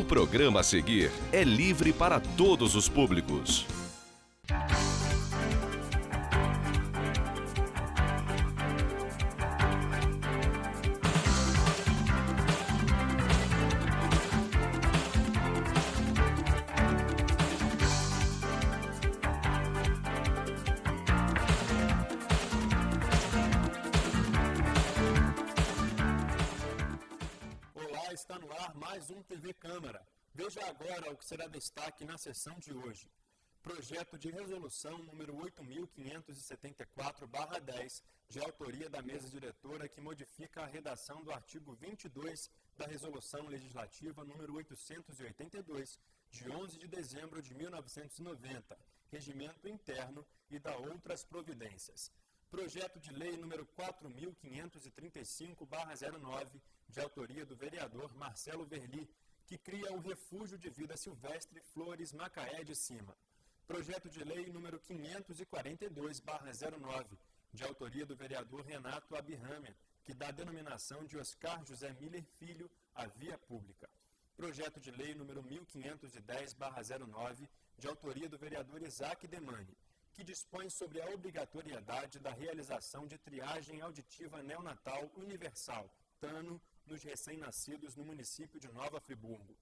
programa a seguir é livre para todos os públicos. Está no ar mais um TV Câmara. Veja agora o que será destaque na sessão de hoje. Projeto de resolução número 8.574/10, de autoria da mesa diretora, que modifica a redação do artigo 22 da Resolução Legislativa número 882, de 11 de dezembro de 1990, Regimento Interno, e da outras providências. Projeto de lei número 4.535/09, de autoria do vereador Marcelo Verli, que cria o Refúgio de Vida Silvestre Flores Macaé de Cima. Projeto de lei número 542/09, de autoria do vereador Renato Abirramer, que dá a denominação de Oscar José Miller Filho à via pública. Projeto de lei número 1510/09, de autoria do vereador Isaac Demani, que dispõe sobre a obrigatoriedade da realização de triagem auditiva neonatal universal, TANO, nos recém-nascidos no município de Nova Friburgo.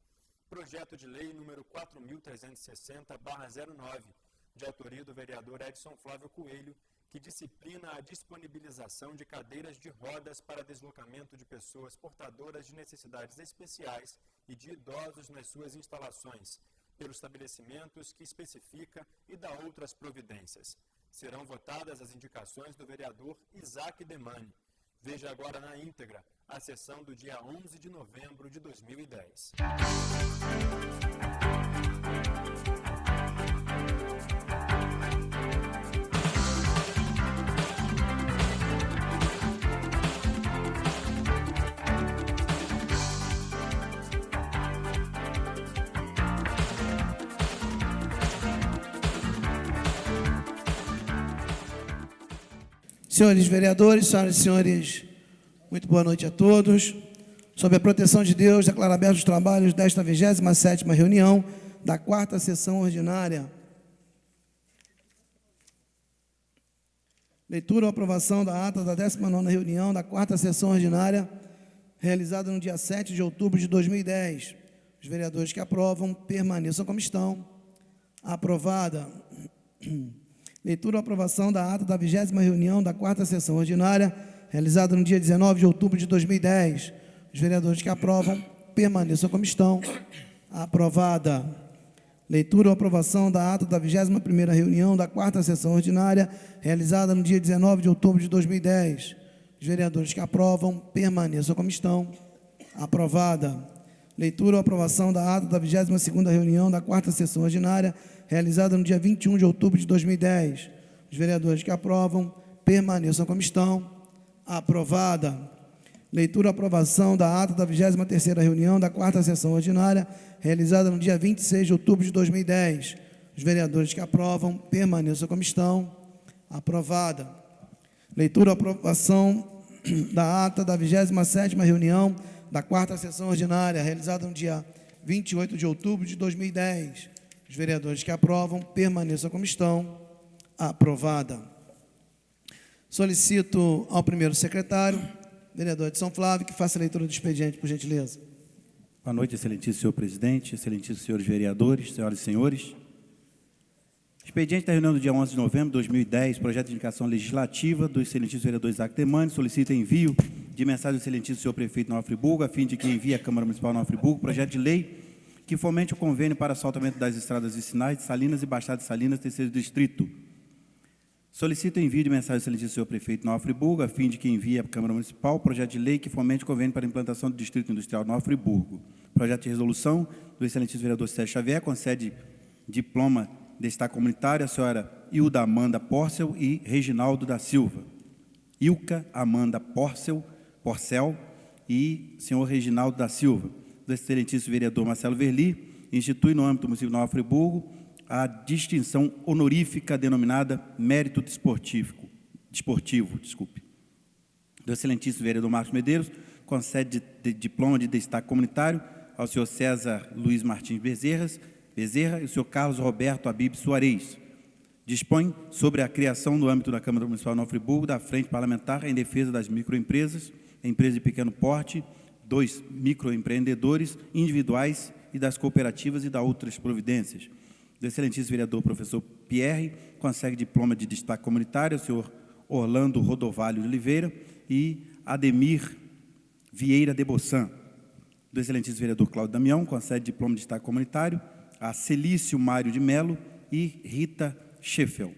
Projeto de lei número 4.360/09, de autoria do vereador Edson Flávio Coelho, que disciplina a disponibilização de cadeiras de rodas para deslocamento de pessoas portadoras de necessidades especiais e de idosos nas suas instalações, pelos estabelecimentos que especifica, e da outras providências. Serão votadas as indicações do vereador Isaac Demani. Veja agora na íntegra a sessão do dia 11 de novembro de 2010. Senhores vereadores, senhoras e senhores, muito boa noite a todos. Sob a proteção de Deus, declaro abertos os trabalhos desta 27ª reunião da 4ª sessão ordinária. Leitura ou aprovação da ata da 19ª reunião da 4ª sessão ordinária, realizada no dia 7 de outubro de 2010. Os vereadores que aprovam, permaneçam como estão. Aprovada. Leitura ou aprovação da ata da 20ª reunião da 4ª sessão ordinária, realizada no dia 19 de outubro de 2010. Os vereadores que aprovam, permaneçam como estão. Aprovada. Leitura ou aprovação da ata da 21ª reunião da 4ª sessão ordinária, realizada no dia 19 de outubro de 2010. Os vereadores que aprovam, permaneçam como estão. Aprovada. Leitura ou aprovação da ata da 22ª reunião da 4ª sessão ordinária, realizada no dia 21 de outubro de 2010. Os vereadores que aprovam, permaneçam como estão. Aprovada. Leitura ou aprovação da ata da 23ª reunião da 4ª sessão ordinária, realizada no dia 26 de outubro de 2010. Os vereadores que aprovam, permaneçam como estão. Aprovada. Leitura ou aprovação da ata da 27ª reunião da 4ª sessão ordinária, realizada no dia 28 de outubro de 2010. Os vereadores que aprovam, permaneçam como estão. Aprovada. Solicito ao primeiro secretário, vereador Edson Flávio, que faça a leitura do expediente, por gentileza. Boa noite, excelentíssimo senhor presidente, excelentíssimos senhores vereadores, senhoras e senhores. Expediente da reunião do dia 11 de novembro de 2010, projeto de indicação legislativa do excelentíssimo vereador Isaac Demani, solicita envio de mensagem do excelentíssimo senhor prefeito de Nova Friburgo, a fim de que envie à Câmara Municipal de Nova Friburgo projeto de lei que fomente o convênio para asfaltamento das estradas vicinais de Salinas e Baixada de Salinas, terceiro distrito. Solicito envio de mensagem do excelentíssimo senhor prefeito de Nova Friburgo, a fim de que envie à Câmara Municipal projeto de lei que fomente o convênio para a implantação do Distrito Industrial de Nova Friburgo. Projeto de resolução do excelentíssimo vereador Sérgio Xavier, concede diploma de estar comunitário a senhora Ilda Amanda Porcel e Reginaldo da Silva. Ilka Amanda Porcel e senhor Reginaldo da Silva. Do excelentíssimo vereador Marcelo Verli, institui no âmbito do município de Nova Friburgo a distinção honorífica denominada mérito desportivo. Do excelentíssimo vereador Marcos Medeiros, concede diploma de destaque comunitário ao senhor César Luiz Martins Bezerra e o senhor Carlos Roberto Abib Soares. Dispõe sobre a criação no âmbito da Câmara Municipal de Nova Friburgo da Frente Parlamentar em defesa das microempresas, empresas de pequeno porte, dos microempreendedores individuais e das cooperativas e da outras providências. Do excelentíssimo vereador professor Pierre, consegue diploma de destaque comunitário, o senhor Orlando Rodovalho de Oliveira e Ademir Vieira de Bossan. Do excelentíssimo vereador Cláudio Damião, concede diploma de destaque comunitário a Celício Mário de Melo e Rita Scheffel.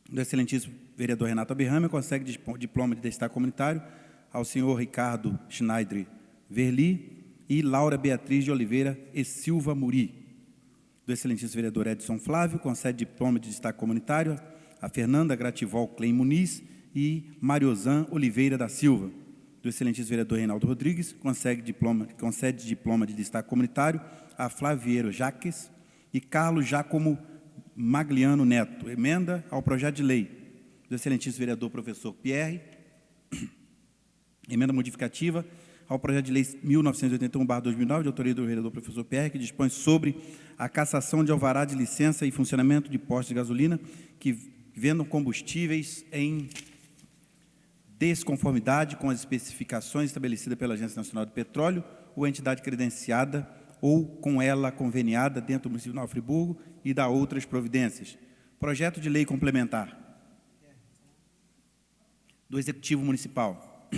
Do excelentíssimo vereador Renato Aberrame, consegue diploma de destaque comunitário ao senhor Ricardo Schneider Verli e Laura Beatriz de Oliveira e Silva Muri. Do excelentíssimo vereador Edson Flávio, concede diploma de destaque comunitário a Fernanda Grativol Klein Muniz e Mariozan Oliveira da Silva. Do excelentíssimo vereador Reinaldo Rodrigues, concede diploma de destaque comunitário a Flávio Vieira Jaques e Carlos Giacomo Magliano Neto. Emenda ao projeto de lei do excelentíssimo vereador professor Pierre, emenda modificativa ao projeto de lei 1981/2009, de autoria do vereador professor Pierre, que dispõe sobre a cassação de alvará de licença e funcionamento de postos de gasolina que vendam combustíveis em desconformidade com as especificações estabelecidas pela Agência Nacional do Petróleo ou entidade credenciada ou com ela conveniada dentro do município de Nova Friburgo e da outras providências. Projeto de lei complementar do Executivo Municipal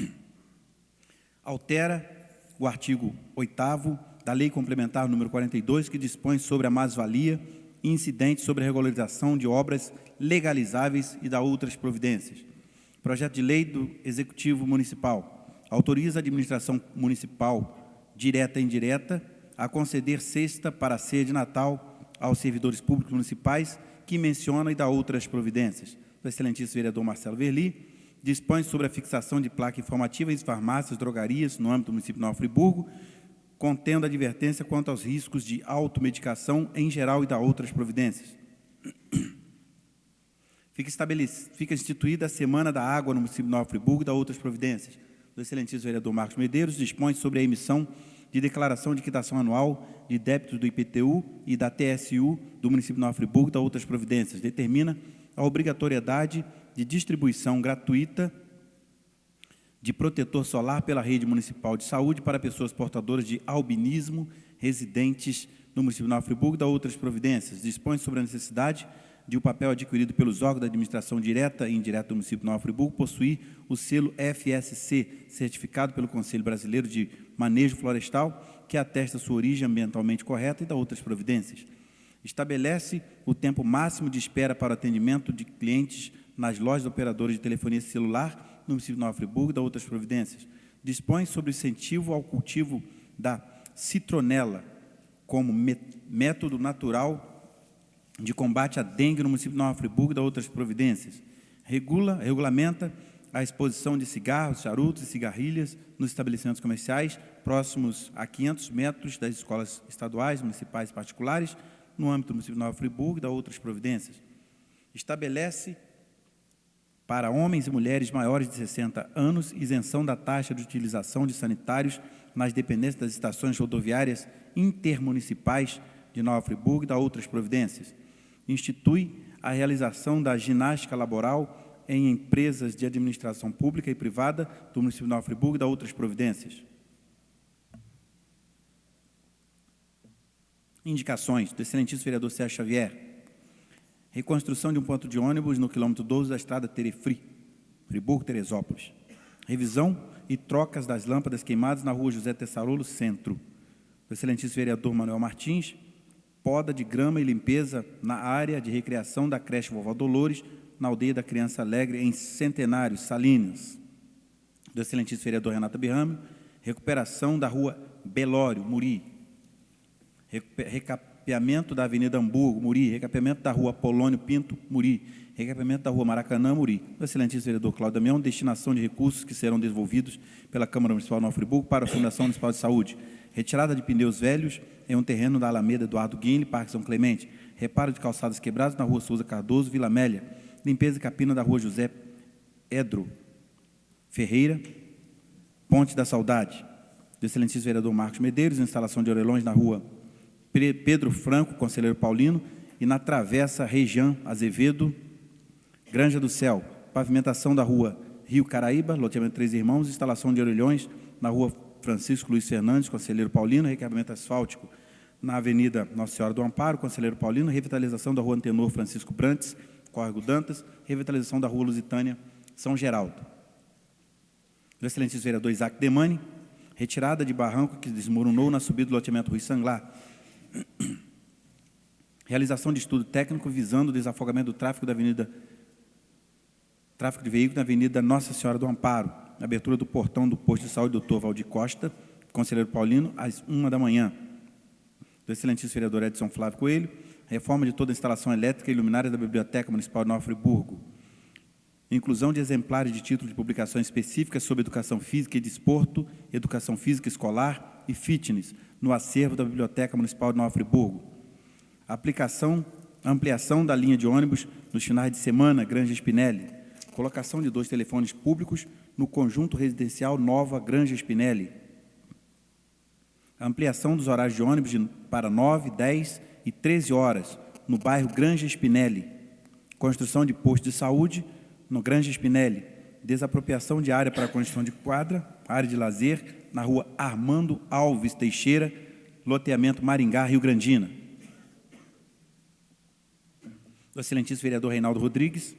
altera o artigo 8º da Lei Complementar número 42, que dispõe sobre a mais-valia e incidente sobre a regularização de obras legalizáveis e da outras providências. Projeto de lei do Executivo Municipal autoriza a administração municipal, direta e indireta, a conceder cesta para a ceia de Natal aos servidores públicos municipais, que menciona e dá outras providências. O excelentíssimo vereador Marcelo Verli dispõe sobre a fixação de placa informativa em farmácias, drogarias, no âmbito do município de Nova Friburgo, contendo advertência quanto aos riscos de automedicação em geral e dá outras providências. Fica instituída a Semana da Água no município de Nova Friburgo e dá outras providências. O excelentíssimo vereador Marcos Medeiros dispõe sobre a emissão de declaração de quitação anual de débitos do IPTU e da TSU do município de Nova Friburgo e dá outras providências. Determina a obrigatoriedade de distribuição gratuita de protetor solar pela rede municipal de saúde para pessoas portadoras de albinismo residentes no município de Nova Friburgo e dá outras providências. Dispõe sobre a necessidade de o papel adquirido pelos órgãos da administração direta e indireta do município de Nova Friburgo possuir o selo FSC, certificado pelo Conselho Brasileiro de Manejo Florestal, que atesta sua origem ambientalmente correta e dá outras providências. Estabelece o tempo máximo de espera para o atendimento de clientes nas lojas operadoras de telefonia celular no município de Nova Friburgo e dá outras providências. Dispõe sobre o incentivo ao cultivo da citronela como método natural de combate à dengue no município de Nova Friburgo e dá outras providências. Regulamenta a exposição de cigarros, charutos e cigarrilhas nos estabelecimentos comerciais próximos a 500 metros das escolas estaduais, municipais e particulares, no âmbito do município de Nova Friburgo e dá outras providências. Estabelece para homens e mulheres maiores de 60 anos isenção da taxa de utilização de sanitários nas dependências das estações rodoviárias intermunicipais de Nova Friburgo e dá outras providências. Institui a realização da ginástica laboral em empresas de administração pública e privada do município de Nova Friburgo e dá outras providências. Indicações do excelentíssimo vereador Sérgio Xavier. Reconstrução de um ponto de ônibus no quilômetro 12 da estrada Terefri, Friburgo-Teresópolis. Revisão e trocas das lâmpadas queimadas na rua José Tessarolo, Centro. Do excelentíssimo vereador Manuel Martins. Poda de grama e limpeza na área de recreação da creche Vovó Dolores, na aldeia da Criança Alegre, em Centenário, Salinas. Do excelentíssimo vereador Renato Aberrame. Recuperação da rua Belório, Muri. Recapeamento da Avenida Hamburgo, Muri. Recapeamento da rua Polônio Pinto, Muri. Recapeamento da rua Maracanã, Muri. Do excelentíssimo vereador Cláudio Damião. Destinação de recursos que serão devolvidos pela Câmara Municipal de Nova Friburgo para a Fundação Municipal de Saúde. Retirada de pneus velhos em um terreno da Alameda Eduardo Guinle, Parque São Clemente. Reparo de calçadas quebradas na rua Souza Cardoso, Vila Amélia. Limpeza e capina da rua José Edro Ferreira, Ponte da Saudade. do excelentíssimo vereador Marcos Medeiros, instalação de orelhões na rua Pedro Franco, Conselheiro Paulino, e na travessa Região Azevedo, Granja do Céu, pavimentação da rua Rio Caraíba, loteamento Três Irmãos, instalação de orelhões na rua Francisco Luiz Fernandes, Conselheiro Paulino, recapeamento asfáltico na Avenida Nossa Senhora do Amparo, Conselheiro Paulino, revitalização da rua Antenor Francisco Brantes, Córrego Dantas, revitalização da rua Lusitânia, São Geraldo. Do excelentíssimo vereador Isaac Demani, retirada de barranco que desmoronou na subida do loteamento Rui Sanglar. Realização de estudo técnico visando o desafogamento do tráfego de veículos na Avenida Nossa Senhora do Amparo, abertura do portão do posto de saúde Dr. Valdir Costa, Conselheiro Paulino, às 1 da manhã. Do excelentíssimo vereador Edson Flávio Coelho, reforma de toda a instalação elétrica e luminária da Biblioteca Municipal de Nova Friburgo. Inclusão de exemplares de títulos de publicações específicas sobre educação física e desporto, educação física escolar e fitness no acervo da Biblioteca Municipal de Nova Friburgo. Ampliação da linha de ônibus nos finais de semana, Granja Spinelli. Colocação de 2 telefones públicos no conjunto residencial Nova Granja Spinelli. Ampliação dos horários de ônibus para 9, 10 e 13 horas no bairro Granja Spinelli. Construção de posto de saúde no Granja Spinelli. Desapropriação de área para a construção de quadra, área de lazer, na rua Armando Alves Teixeira, loteamento Maringá, Rio Grandina. Do excelentíssimo vereador Reinaldo Rodrigues,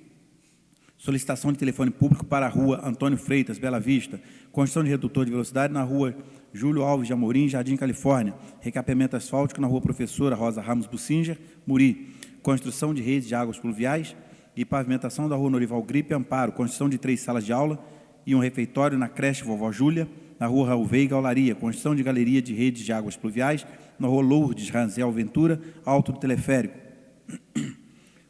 solicitação de telefone público para a rua Antônio Freitas, Bela Vista, construção de redutor de velocidade na rua Júlio Alves de Amorim, Jardim Califórnia, recapeamento asfáltico na rua Professora Rosa Ramos Bussinger, Muri, construção de redes de águas pluviais e pavimentação da rua Norival Gripe, Amparo, construção de 3 salas de aula e um refeitório na creche Vovó Júlia, na rua Raul Veiga, Olaria, construção de galeria de redes de águas pluviais, na rua Lourdes Ranzel Ventura, alto do teleférico.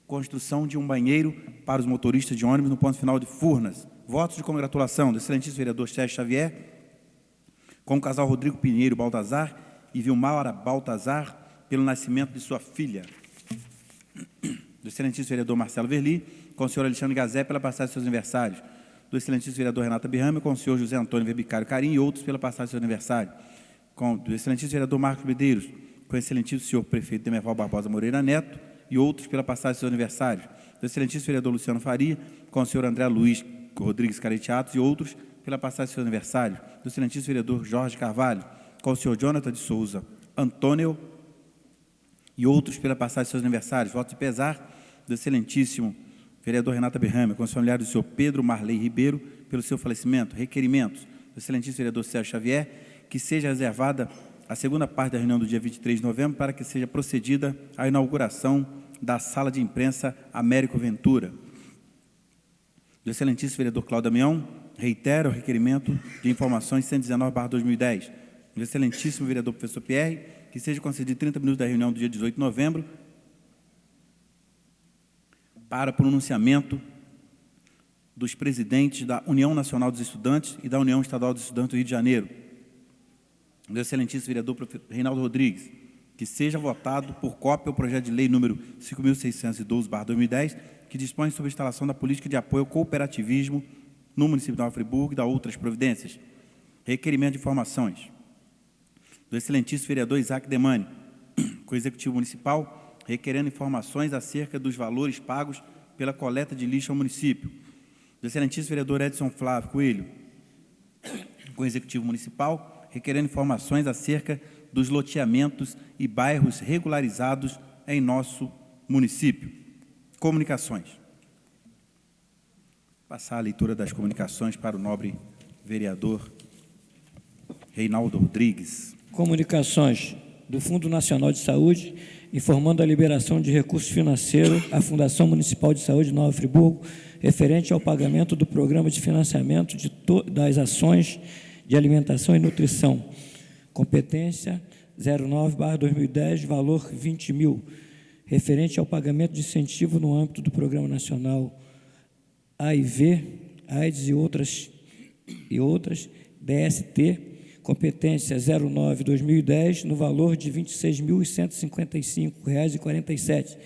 Construção de um banheiro para os motoristas de ônibus no ponto final de Furnas. Votos de congratulação do excelentíssimo vereador Sérgio Xavier, com o casal Rodrigo Pinheiro Baltazar e Vilmara Baltazar, pelo nascimento de sua filha. Do excelentíssimo vereador Marcelo Verli, com o senhor Alexandre Gazé, pela passagem de seus aniversários. Do excelentíssimo vereador Renata Birrame, com o senhor José Antônio Verbicário Carim e outros, pela passagem de seu aniversário. Do excelentíssimo vereador Marcos Medeiros, com o excelentíssimo senhor prefeito Demerval Barbosa Moreira Neto, e outros pela passagem de seus aniversários. Do excelentíssimo vereador Luciano Faria, com o senhor André Luiz Rodrigues Careteatos e outros pela passagem de seus aniversários. Do excelentíssimo vereador Jorge Carvalho, com o senhor Jonathan de Souza Antônio e outros pela passagem de seus aniversários. Voto de pesar do excelentíssimo vereador Renata Berrame, com os familiares do senhor Pedro Marley Ribeiro, pelo seu falecimento. Requerimentos do excelentíssimo vereador Sérgio Xavier, que seja reservada a segunda parte da reunião do dia 23 de novembro para que seja procedida a inauguração da sala de imprensa Américo Ventura. Do excelentíssimo vereador Cláudio Damião, reitera o requerimento de informações 119/2010. Do excelentíssimo vereador professor Pierre, que seja concedido 30 minutos da reunião do dia 18 de novembro para pronunciamento dos presidentes da União Nacional dos Estudantes e da União Estadual dos Estudantes do Rio de Janeiro. Do excelentíssimo vereador Reinaldo Rodrigues, que seja votado por cópia o projeto de lei número 5.612/2010, que dispõe sobre a instalação da política de apoio ao cooperativismo no município de Nova Friburgo e da outras providências. Requerimento de informações. Do excelentíssimo vereador Isaac Demani, com o Executivo Municipal, requerendo informações acerca dos valores pagos pela coleta de lixo ao município. Do excelentíssimo vereador Edson Flávio Coelho, com o Executivo Municipal, requerendo informações acerca dos loteamentos e bairros regularizados em nosso município. Comunicações. Passar a leitura das comunicações para o nobre vereador Reinaldo Rodrigues. Comunicações do Fundo Nacional de Saúde, informando a liberação de recursos financeiros à Fundação Municipal de Saúde de Nova Friburgo, referente ao pagamento do programa de financiamento das ações de alimentação e nutrição. Competência 09/2010, valor 20 mil, referente ao pagamento de incentivo no âmbito do Programa Nacional HIV, AIDS e outras, DST, competência 09/2010, no valor de R$ 26.155,47,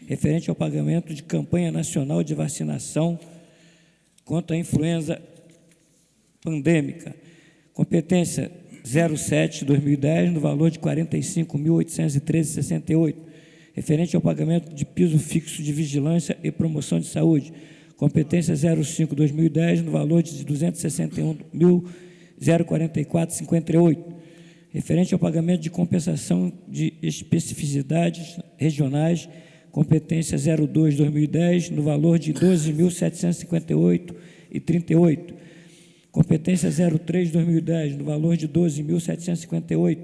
referente ao pagamento de campanha nacional de vacinação contra a influenza pandêmica. Competência 07/2010, no valor de R$ 45.813,68, referente ao pagamento de piso fixo de vigilância e promoção de saúde. Competência 05/2010, no valor de R$ 261.044,58, referente ao pagamento de compensação de especificidades regionais. Competência 02/2010, no valor de R$ 12.758,38. Competência 03/2010, no valor de R$ 12.758.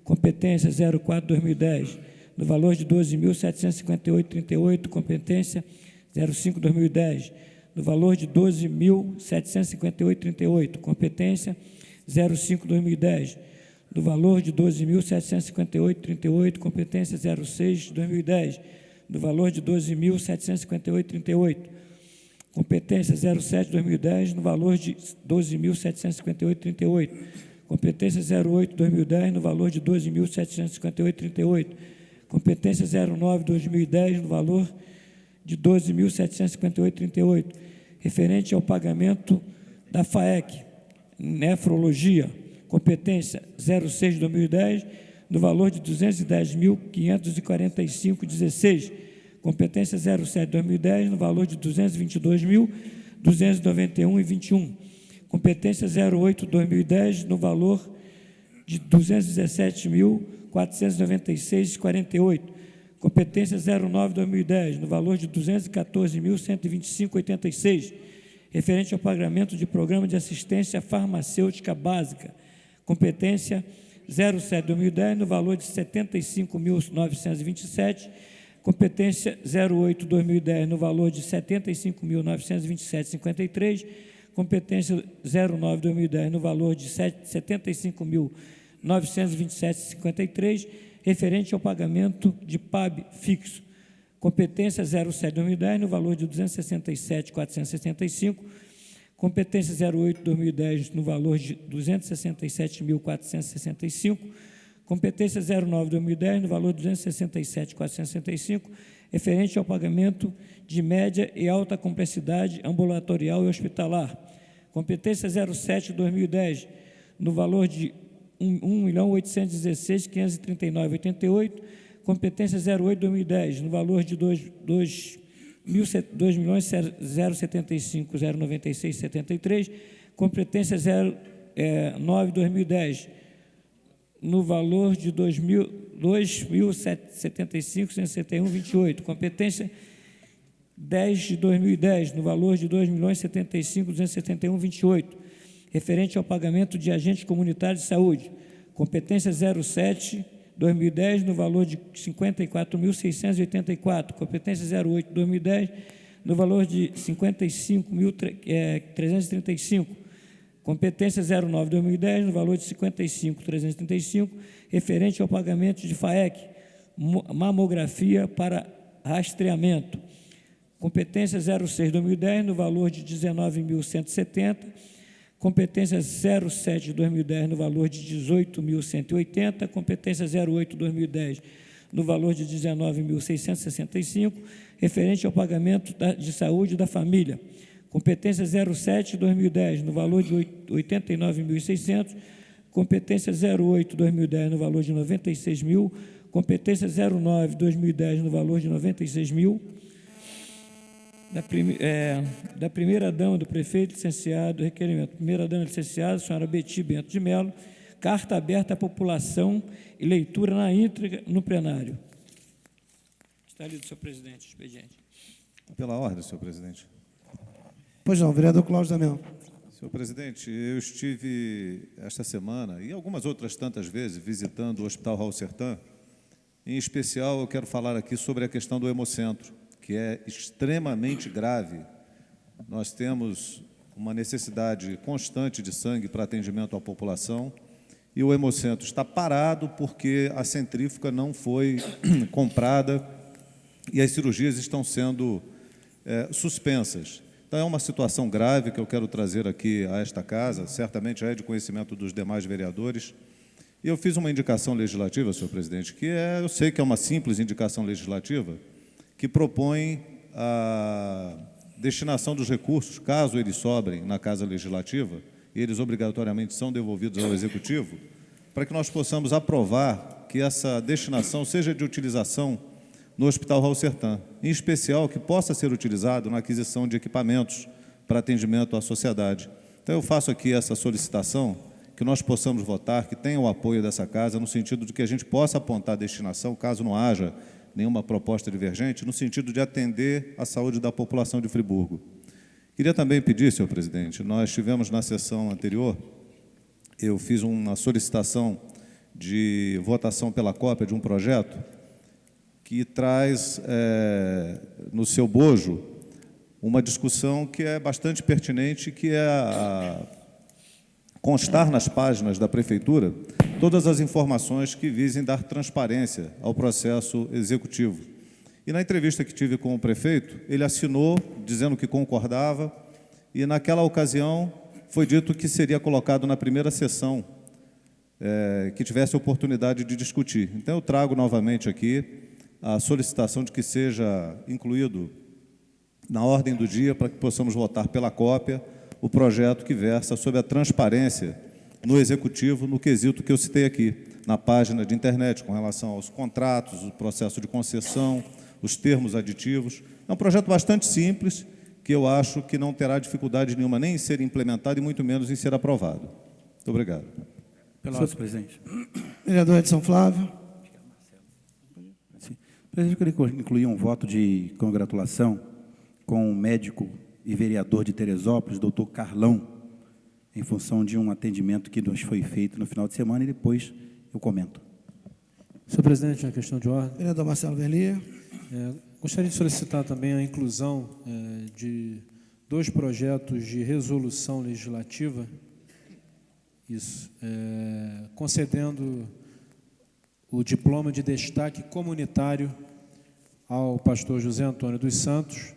Competência 04/2010, no valor de R$ 12.758,38. Competência 05/2010, no valor de R$ 12.758,38. Competência 05/2010, no valor de R$ 12.758,38. Competência 06/2010, no valor de R$ 12.758,38. Competência 07/2010, no valor de R$ 12.758,38. Competência 08/2010, no valor de R$ 12.758,38. Competência 09/2010, no valor de R$ 12.758,38. Referente ao pagamento da FAEC, nefrologia. Competência 06/2010, no valor de R$ 210.545,16. Competência 07/2010, no valor de R$ 222.291,21. Competência 08/2010, no valor de R$ 217.496,48. Competência 09/2010, no valor de R$ 214.125,86, referente ao pagamento de programa de assistência farmacêutica básica. Competência 07/2010, no valor de R$ 75.927. Competência 08/2010, no valor de R$ 75.927,53. Competência 09/2010, no valor de R$ 75.927,53, referente ao pagamento de PAB fixo. Competência 07/2010, no valor de R$ 267.465. Competência 08/2010, no valor de R$ 267.465. Competência 09/2010, no valor de R$ 267.465, referente ao pagamento de média e alta complexidade ambulatorial e hospitalar. Competência 07/2010, no valor de R$ 1.816.539,88. Competência 08/2010, no valor de R$ 2.075.096,73. Competência 09/2010, no valor de R$ 2.075,61,28. Competência 10/2010, no valor de R$ 2.075.271,28, referente ao pagamento de agentes comunitários de saúde. Competência 07/2010, no valor de R$ 54.684. Competência 08/2010, no valor de R$ 55.335. Competência 09/2010, no valor de R$ 55.335, referente ao pagamento de FAEC, mamografia para rastreamento. Competência 06/2010, no valor de R$ 19.170. Competência 07/2010, no valor de R$ 18.180. Competência 08/2010, no valor de R$ 19.665, referente ao pagamento de saúde da família. Competência 07/2010, no valor de R$ 89.600. Competência 08/2010, no valor de R$ 96.000. Competência 09/2010, no valor de R$ 96.000. Da primeira-dama do prefeito, licenciado, requerimento. Primeira-dama licenciada, senhora Beti Bento de Mello, carta aberta à população e leitura na íntegra no plenário. Está lido, senhor presidente, expediente. Pela ordem, senhor presidente. Pois não, vereador Cláudio Damião. Senhor presidente, eu estive esta semana e algumas outras tantas vezes visitando o Hospital Raul Sertã. Em especial, eu quero falar aqui sobre a questão do hemocentro, que é extremamente grave. Nós temos uma necessidade constante de sangue para atendimento à população e o hemocentro está parado porque a centrífuga não foi comprada e as cirurgias estão sendo suspensas. Então, é uma situação grave que eu quero trazer aqui a esta casa, certamente já é de conhecimento dos demais vereadores. E eu fiz uma indicação legislativa, senhor presidente, eu sei que é uma simples indicação legislativa, que propõe a destinação dos recursos, caso eles sobrem na Casa Legislativa, eles obrigatoriamente são devolvidos ao Executivo, para que nós possamos aprovar que essa destinação seja de utilização no Hospital Raul Sertã, em especial que possa ser utilizado na aquisição de equipamentos para atendimento à sociedade. Então, eu faço aqui essa solicitação, que nós possamos votar, que tenha o apoio dessa Casa, no sentido de que a gente possa apontar a destinação, caso não haja nenhuma proposta divergente, no sentido de atender a saúde da população de Friburgo. Queria também pedir, senhor presidente, nós tivemos na sessão anterior, eu fiz uma solicitação de votação pela cópia de um projeto que traz no seu bojo uma discussão que é bastante pertinente, que é constar nas páginas da Prefeitura todas as informações que visem dar transparência ao processo executivo. E na entrevista que tive com o prefeito, ele assinou, dizendo que concordava, e naquela ocasião foi dito que seria colocado na primeira sessão, que tivesse oportunidade de discutir. Então, eu trago novamente aqui a solicitação de que seja incluído na ordem do dia para que possamos votar pela cópia o projeto que versa sobre a transparência no Executivo, no quesito que eu citei aqui, na página de internet, com relação aos contratos, o processo de concessão, os termos aditivos. É um projeto bastante simples, que eu acho que não terá dificuldade nenhuma nem em ser implementado e muito menos em ser aprovado. Muito obrigado. Senhor presidente. Vereador Edson Flávio. Sim. Presidente, eu queria incluir um voto de congratulação com o médico e vereador de Teresópolis, doutor Carlão, em função de um atendimento que nos foi feito no final de semana, e depois eu comento. Senhor presidente, uma questão de ordem. Vereador Marcelo Verlia. Gostaria de solicitar também a inclusão de 2 projetos de resolução legislativa, concedendo o diploma de destaque comunitário ao pastor José Antônio dos Santos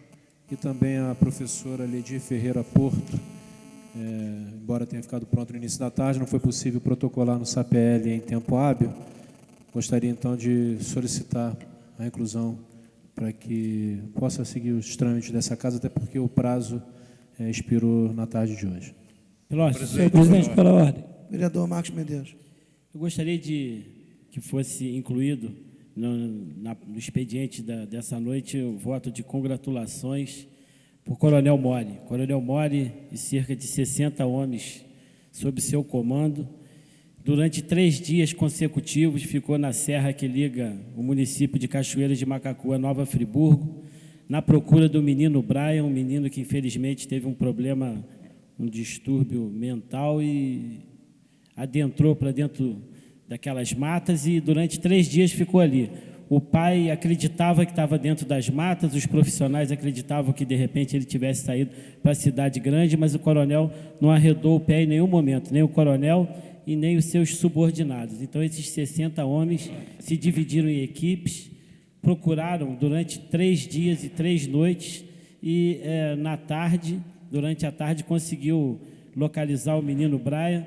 e também à professora Ledir Ferreira Porto. Embora tenha ficado pronto no início da tarde, não foi possível protocolar no SAPL em tempo hábil. Gostaria, então, de solicitar a inclusão para que possa seguir os trâmites dessa Casa, até porque o prazo expirou na tarde de hoje. Senhor presidente, pela ordem. Vereador Marcos Medeiros. Eu gostaria de que fosse incluído no expediente dessa noite o voto de congratulações por Coronel Mori. Coronel Mori e cerca de 60 homens sob seu comando, durante 3 dias consecutivos, ficou na serra que liga o município de Cachoeiras de Macacu a Nova Friburgo, na procura do menino Brian, um menino que infelizmente teve um problema, um distúrbio mental e adentrou para dentro daquelas matas e durante 3 dias ficou ali. O pai acreditava que estava dentro das matas, os profissionais acreditavam que, de repente, ele tivesse saído para a cidade grande, mas o coronel não arredou o pé em nenhum momento, nem o coronel e nem os seus subordinados. Então, esses 60 homens se dividiram em equipes, procuraram durante 3 dias e 3 noites e, durante a tarde, conseguiu localizar o menino Brian.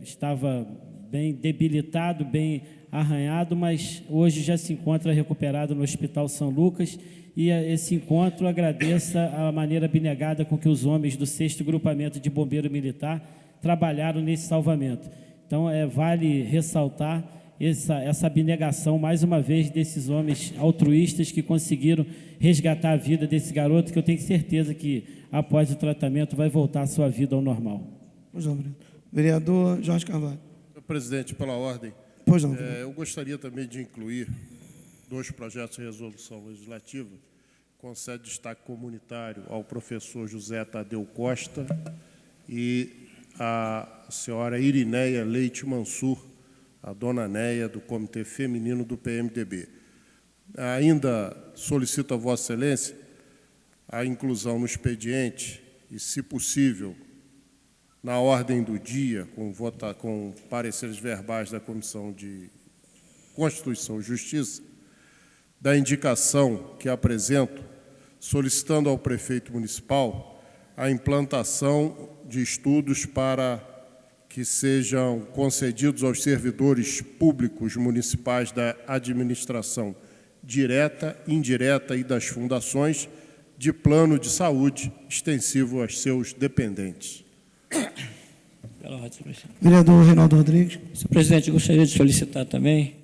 Estava bem debilitado, bem arranhado, mas hoje já se encontra recuperado no Hospital São Lucas, e esse encontro agradeça a maneira abnegada com que os homens do 6º Grupamento de Bombeiro Militar trabalharam nesse salvamento. Então, vale ressaltar essa abnegação, mais uma vez, desses homens altruístas que conseguiram resgatar a vida desse garoto, que eu tenho certeza que, após o tratamento, vai voltar à sua vida ao normal. Pois não, vereador Jorge Carvalho. Senhor presidente, pela ordem, pois não, eu gostaria também de incluir 2 projetos de resolução legislativa, concede destaque comunitário ao professor José Tadeu Costa e à senhora Irineia Leite Mansur, a dona Neia, do Comitê Feminino do PMDB. Ainda solicito a Vossa Excelência a inclusão no expediente e, se possível, na ordem do dia, com pareceres verbais da Comissão de Constituição e Justiça, da indicação que apresento, solicitando ao prefeito municipal a implantação de estudos para que sejam concedidos aos servidores públicos municipais da administração direta, indireta e das fundações de plano de saúde extensivo aos seus dependentes. Pela ordem, senhor presidente. Vereador Reinaldo Rodrigues. Senhor presidente, eu gostaria de solicitar também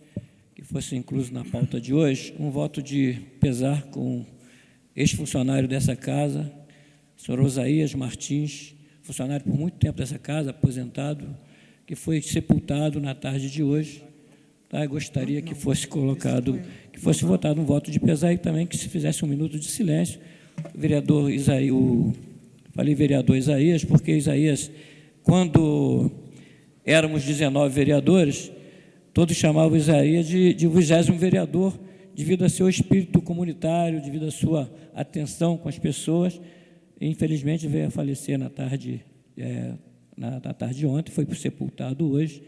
que fosse incluso na pauta de hoje um voto de pesar com ex-funcionário dessa casa, senhor Osaías Martins, funcionário por muito tempo dessa casa, aposentado, que foi sepultado na tarde de hoje. Tá? Eu gostaria que fosse colocado, que fosse votado um voto de pesar e também que se fizesse um minuto de silêncio. O vereador Isaías, falei vereador Isaías, porque Isaías, quando éramos 19 vereadores, todos chamavam Isaías de 20º vereador, devido a seu espírito comunitário, devido à sua atenção com as pessoas. E, infelizmente, veio a falecer na tarde, na tarde de ontem, foi sepultado hoje.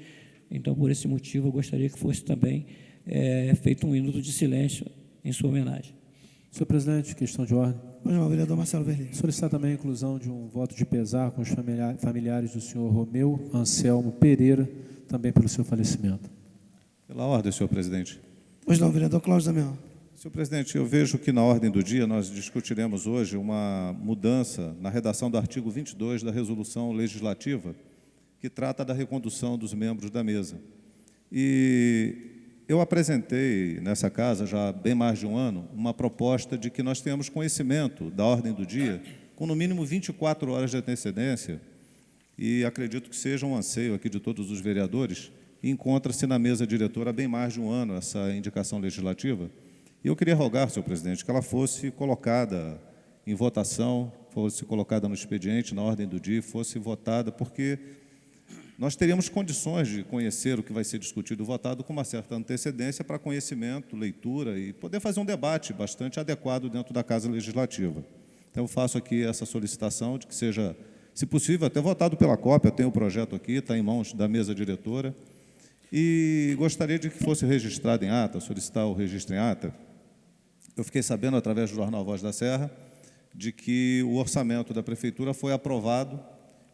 Então, por esse motivo, eu gostaria que fosse também feito um minuto de silêncio em sua homenagem. Senhor presidente, questão de ordem. Pois não, vereador Marcelo Verli. Solicitar também a inclusão de um voto de pesar com os familiares do senhor Romeu Anselmo Pereira, também pelo seu falecimento. Pela ordem, senhor presidente. Pois não, vereador Cláudio Damião. Senhor presidente, eu vejo que na ordem do dia nós discutiremos hoje uma mudança na redação do artigo 22 da resolução legislativa que trata da recondução dos membros da mesa. E eu apresentei nessa casa, já há bem mais de um ano, uma proposta de que nós tenhamos conhecimento da ordem do dia com no mínimo 24 horas de antecedência, e acredito que seja um anseio aqui de todos os vereadores, e encontra-se na mesa diretora há bem mais de um ano essa indicação legislativa. E eu queria rogar, senhor presidente, que ela fosse colocada em votação, fosse colocada no expediente, na ordem do dia, fosse votada, porque nós teríamos condições de conhecer o que vai ser discutido e votado com uma certa antecedência para conhecimento, leitura e poder fazer um debate bastante adequado dentro da Casa Legislativa. Então, eu faço aqui essa solicitação de que seja, se possível, até votado pela cópia. Eu tenho o projeto aqui, está em mãos da mesa diretora, e gostaria de que fosse registrado em ata, solicitar o registro em ata. Eu fiquei sabendo, através do jornal Voz da Serra, de que o orçamento da Prefeitura foi aprovado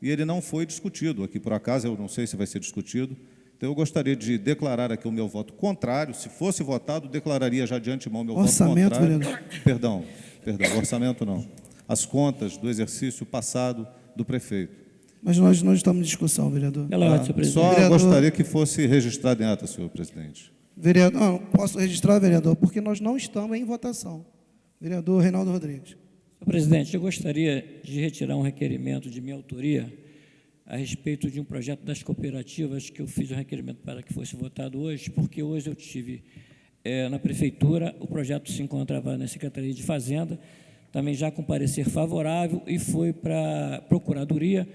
e ele não foi discutido aqui, por acaso, eu não sei se vai ser discutido. Então, eu gostaria de declarar aqui o meu voto contrário. Se fosse votado, declararia já de antemão o meu voto contrário. Vereador. Perdão, orçamento não. As contas do exercício passado do prefeito. Mas nós não estamos em discussão, vereador. Pela ordem, senhor presidente. Só Vereador- gostaria que fosse registrado em ata, senhor presidente. Vereador, não, posso registrar, vereador, porque nós não estamos em votação. Vereador Reinaldo Rodrigues. Senhor presidente, eu gostaria de retirar um requerimento de minha autoria a respeito de um projeto das cooperativas que eu fiz um requerimento para que fosse votado hoje, porque hoje eu tive na Prefeitura, o projeto se encontrava na Secretaria de Fazenda, também já com parecer favorável, e foi para a Procuradoria,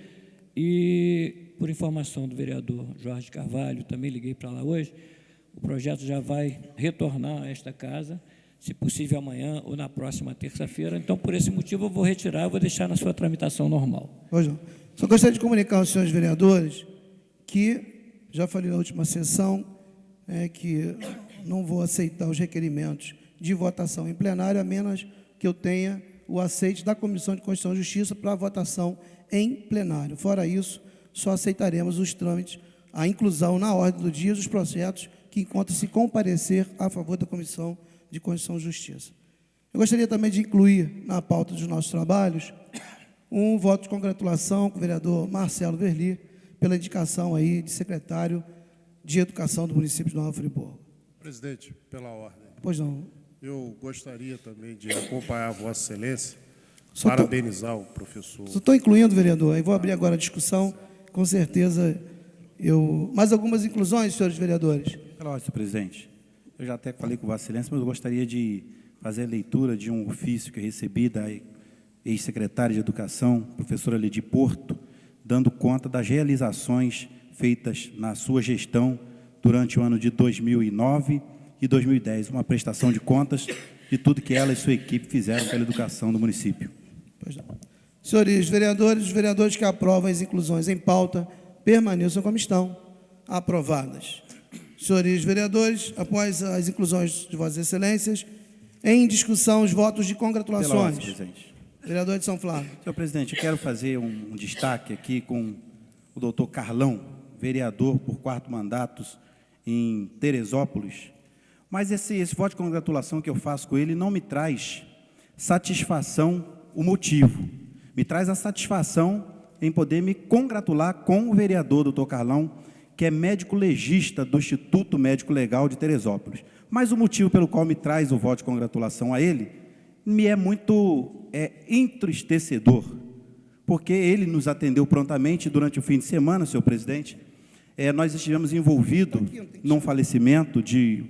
e, por informação do vereador Jorge Carvalho, também liguei para lá hoje, o projeto já vai retornar a esta casa, se possível amanhã ou na próxima terça-feira. Então, por esse motivo, eu vou retirar, eu vou deixar na sua tramitação normal. Pois não. Só gostaria de comunicar aos senhores vereadores que, já falei na última sessão, que não vou aceitar os requerimentos de votação em plenário, a menos que eu tenha o aceite da Comissão de Constituição e Justiça para a votação em plenário. Fora isso, só aceitaremos os trâmites, a inclusão na ordem do dia dos projetos que encontram-se com parecer a favor da Comissão de Constituição e Justiça. Eu gostaria também de incluir na pauta dos nossos trabalhos um voto de congratulação com o vereador Marcelo Verli pela indicação aí de secretário de Educação do município de Nova Friburgo. Presidente, pela ordem, Pois não. eu gostaria também de acompanhar Vossa Excelência, Só tô- parabenizar o professor. Só estou incluindo, vereador, aí vou abrir agora a discussão, com certeza mais algumas inclusões, senhores vereadores? Pela ordem, senhor presidente. Eu já até falei com Vossa Excelência, mas eu gostaria de fazer a leitura de um ofício que eu recebi da ex-secretária de Educação, professora Ledi Porto, dando conta das realizações feitas na sua gestão durante o ano de 2009 e 2010, uma prestação de contas de tudo que ela e sua equipe fizeram pela educação do município. Pois não. Senhores vereadores, os vereadores que aprovam as inclusões em pauta permaneçam como estão. Aprovadas. Senhores vereadores, após as inclusões de Vossas Excelências, em discussão os votos de Pela ordem, congratulações. presidente. Vereador de São Flávio. Senhor presidente, eu quero fazer um destaque aqui com o doutor Carlão, vereador por 4 mandatos em Teresópolis. Mas esse voto de congratulação que eu faço com ele não me traz satisfação, o motivo. Me traz a satisfação em poder me congratular com o vereador doutor Carlão, que é médico legista do Instituto Médico Legal de Teresópolis. Mas o motivo pelo qual me traz o voto de congratulação a ele me é muito entristecedor, porque ele nos atendeu prontamente durante o fim de semana, senhor presidente. Nós estivemos envolvidos num falecimento de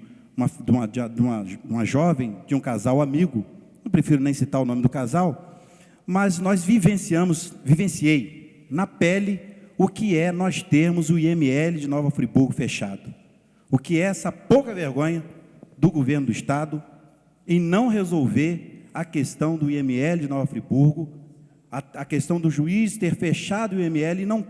uma jovem, de um casal amigo, não prefiro nem citar o nome do casal, mas nós vivenciei na pele o que é nós termos o IML de Nova Friburgo fechado, o que é essa pouca vergonha do governo do Estado em não resolver a questão do IML de Nova Friburgo, a questão do juiz ter fechado o IML e não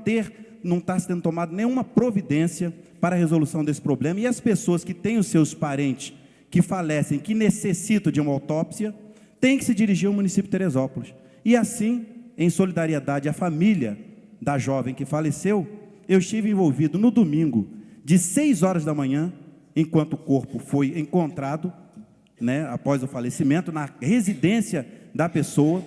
está sendo tomada nenhuma providência para a resolução desse problema, e as pessoas que têm os seus parentes que falecem, que necessitam de uma autópsia, têm que se dirigir ao município de Teresópolis. E assim, em solidariedade à família da jovem que faleceu, eu estive envolvido no domingo, de 6 horas da manhã, enquanto o corpo foi encontrado, após o falecimento, na residência da pessoa.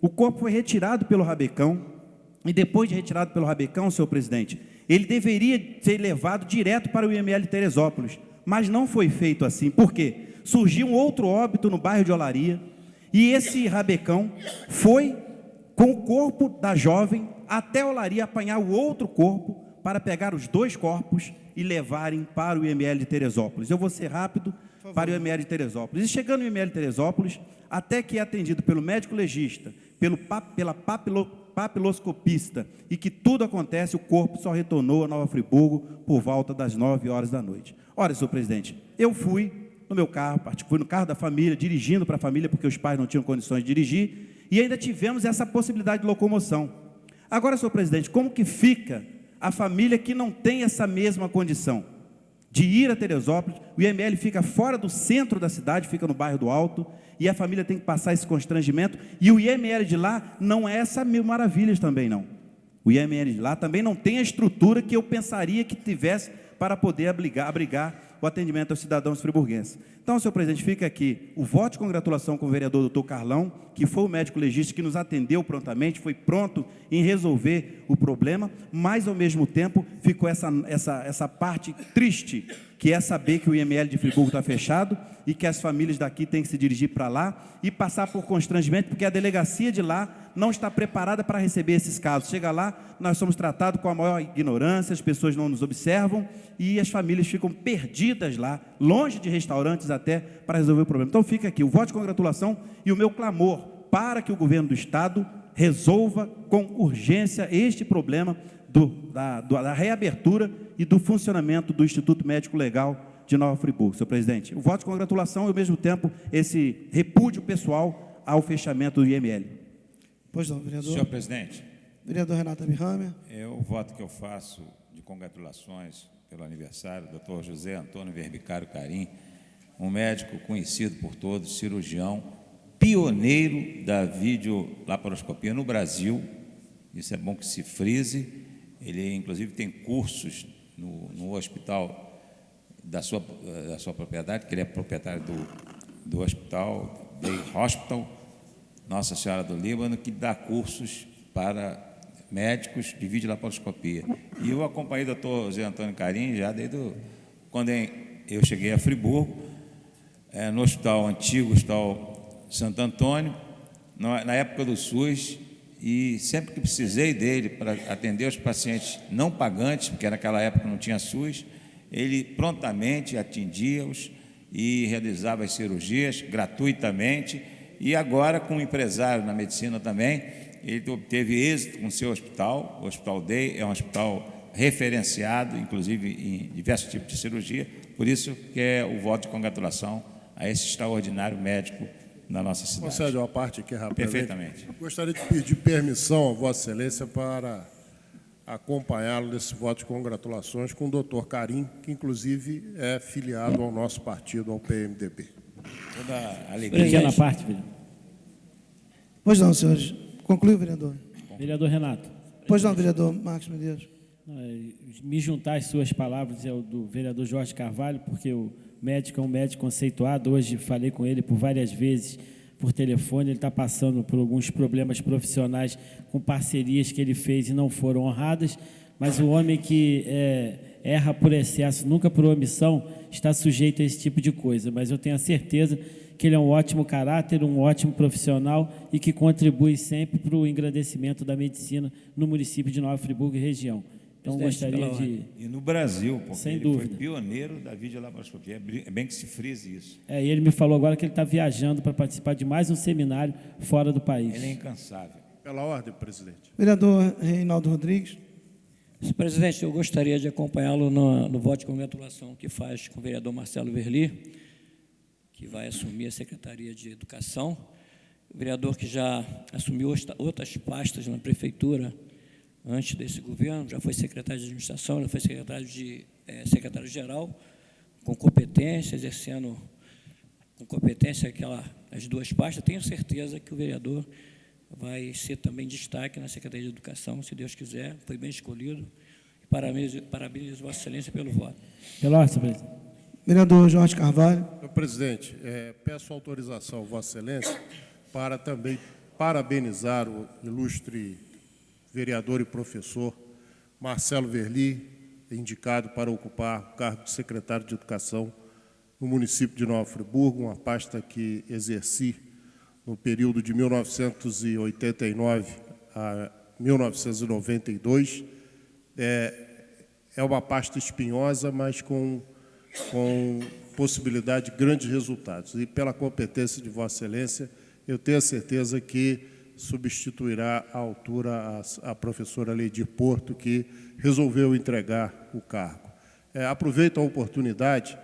O corpo foi retirado pelo Rabecão, e depois de retirado pelo Rabecão, senhor presidente, ele deveria ser levado direto para o IML de Teresópolis, mas não foi feito assim. Por quê? Surgiu um outro óbito no bairro de Olaria, e esse Rabecão foi com o corpo da jovem até Olaria apanhar o outro corpo para pegar os 2 corpos e levarem para o IML de Teresópolis. Eu vou ser rápido, para o IML de Teresópolis. E chegando no IML de Teresópolis, até que é atendido pelo médico legista, pela papiloscopista, e que tudo acontece, o corpo só retornou a Nova Friburgo por volta das 9 horas da noite. Ora, senhor presidente, eu fui no meu carro, fui no carro da família, dirigindo para a família, porque os pais não tinham condições de dirigir, e ainda tivemos essa possibilidade de locomoção. Agora, senhor presidente, como que fica a família que não tem essa mesma condição de ir a Teresópolis? O IML fica fora do centro da cidade, fica no bairro do Alto, e a família tem que passar esse constrangimento, e o IML de lá não é essa mil maravilhas também, não. O IML de lá também não tem a estrutura que eu pensaria que tivesse para poder abrigar o atendimento aos cidadãos friburguenses. Então, senhor presidente, fica aqui o voto de congratulação com o vereador doutor Carlão, que foi o médico legista que nos atendeu prontamente, foi pronto em resolver o problema, mas, ao mesmo tempo, ficou essa parte triste, que é saber que o IML de Friburgo está fechado e que as famílias daqui têm que se dirigir para lá e passar por constrangimento, porque a delegacia de lá não está preparada para receber esses casos. Chega lá, nós somos tratados com a maior ignorância, as pessoas não nos observam e as famílias ficam perdidas lá, longe de restaurantes até, para resolver o problema. Então fica aqui o voto de congratulação e o meu clamor para que o governo do Estado resolva com urgência este problema da reabertura e do funcionamento do Instituto Médico Legal de Nova Friburgo, senhor presidente. O voto de congratulação e, ao mesmo tempo, esse repúdio pessoal ao fechamento do IML. Pois não, vereador. Senhor presidente. Vereador Renato Abihammer. O voto que eu faço de congratulações pelo aniversário, doutor José Antônio Verbicário Carim, um médico conhecido por todos, cirurgião, pioneiro da videolaparoscopia no Brasil. Isso é bom que se frise. Ele, inclusive, tem cursos no hospital da sua propriedade, que ele é proprietário do hospital, Day Hospital, Nossa Senhora do Líbano, que dá cursos para médicos de videolaparoscopia. E eu acompanhei o doutor José Antônio Carim já desde quando eu cheguei a Friburgo, no hospital antigo, hospital Santo Antônio, na época do SUS, e sempre que precisei dele para atender os pacientes não pagantes, porque naquela época não tinha SUS, ele prontamente atendia-os e realizava as cirurgias gratuitamente. E agora, como empresário na medicina também, ele teve êxito com o seu hospital. O Hospital Day é um hospital referenciado, inclusive em diversos tipos de cirurgia. Por isso que é o voto de congratulação a esse extraordinário médico na nossa cidade. Concede uma parte aqui rapidamente. Perfeitamente. Gostaria de pedir permissão a Vossa Excelência para acompanhá-lo nesse voto de congratulações com o doutor Carim, que inclusive é filiado ao nosso partido, ao PMDB. Toda a alegria. Pequena parte, vereador. Pois não, senhores. Concluiu, vereador. Vereador Renato. Pois não, vereador Marcos Medeiros. Me juntar às suas palavras é o do vereador Jorge Carvalho, porque o médico é um médico conceituado. Hoje falei com ele por várias vezes, por telefone. Ele está passando por alguns problemas profissionais com parcerias que ele fez e não foram honradas, mas o homem que erra por excesso, nunca por omissão, está sujeito a esse tipo de coisa. Mas eu tenho a certeza que ele é um ótimo caráter, um ótimo profissional e que contribui sempre para o engrandecimento da medicina no município de Nova Friburgo e região. Então, gostaria de... E no Brasil, porque Sem ele dúvida. foi pioneiro da videolaparoscopia. É bem que se frise isso. E ele me falou agora que ele está viajando para participar de mais um seminário fora do país. Ele é incansável. Pela ordem, presidente. Vereador Reinaldo Rodrigues. Senhor presidente, eu gostaria de acompanhá-lo no voto de congratulação que faz com o vereador Marcelo Verli, que vai assumir a Secretaria de Educação. O vereador que já assumiu outras pastas na prefeitura antes desse governo, já foi secretário de administração, já foi secretário-geral, com competência, exercendo com competência as duas pastas. Tenho certeza que o vereador vai ser também destaque na Secretaria de Educação, se Deus quiser. Foi bem escolhido. Parabenizo Vossa Excelência pelo voto. Pela ordem, senhor presidente. Vereador Jorge Carvalho. Senhor presidente, peço autorização, Vossa Excelência, para também parabenizar o ilustre vereador e professor Marcelo Verli, indicado para ocupar o cargo de secretário de Educação no município de Nova Friburgo, uma pasta que exerci no período de 1989 a 1992. É uma pasta espinhosa, mas com possibilidade de grandes resultados. E pela competência de Vossa Excelência, eu tenho a certeza que substituirá à altura a professora Leidir Porto, que resolveu entregar o cargo. Aproveito a oportunidade,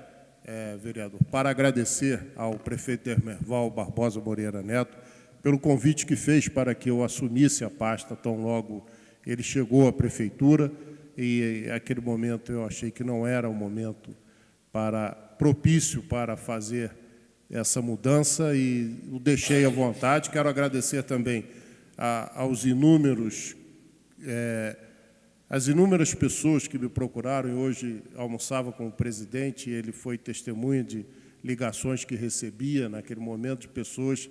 vereador, para agradecer ao prefeito Hermerval Barbosa Moreira Neto pelo convite que fez para que eu assumisse a pasta tão logo ele chegou à prefeitura, e naquele momento eu achei que não era o momento propício para fazer essa mudança e o deixei à vontade. Quero agradecer também as inúmeras pessoas que me procuraram. E hoje almoçava com o presidente e ele foi testemunha de ligações que recebia naquele momento de pessoas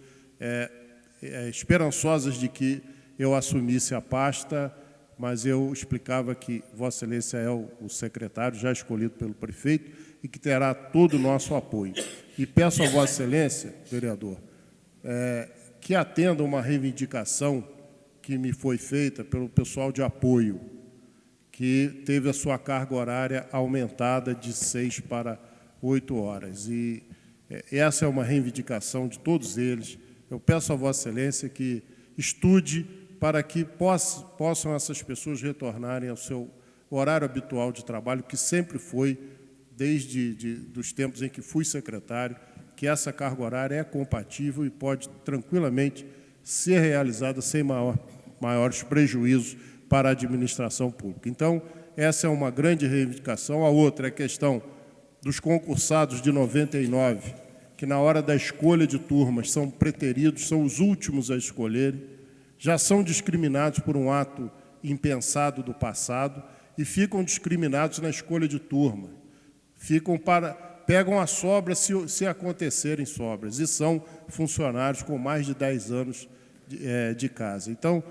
esperançosas de que eu assumisse a pasta, mas eu explicava que Vossa Excelência é o secretário já escolhido pelo prefeito e que terá todo o nosso apoio. E peço a Vossa Excelência, vereador, que atenda uma reivindicação que me foi feita pelo pessoal de apoio, que teve a sua carga horária aumentada de 6 para 8 horas. E essa é uma reivindicação de todos eles. Eu peço a Vossa Excelência que estude para que possam essas pessoas retornarem ao seu horário habitual de trabalho, que sempre foi, desde dos tempos em que fui secretário, que essa carga horária é compatível e pode tranquilamente ser realizada sem maiores prejuízos para a administração pública. Então, essa é uma grande reivindicação. A outra é a questão dos concursados de 99, que na hora da escolha de turmas são preteridos, são os últimos a escolherem, já são discriminados por um ato impensado do passado e ficam discriminados na escolha de turma. Pegam a sobra se acontecerem sobras, e são funcionários com mais de 10 anos de casa. Então,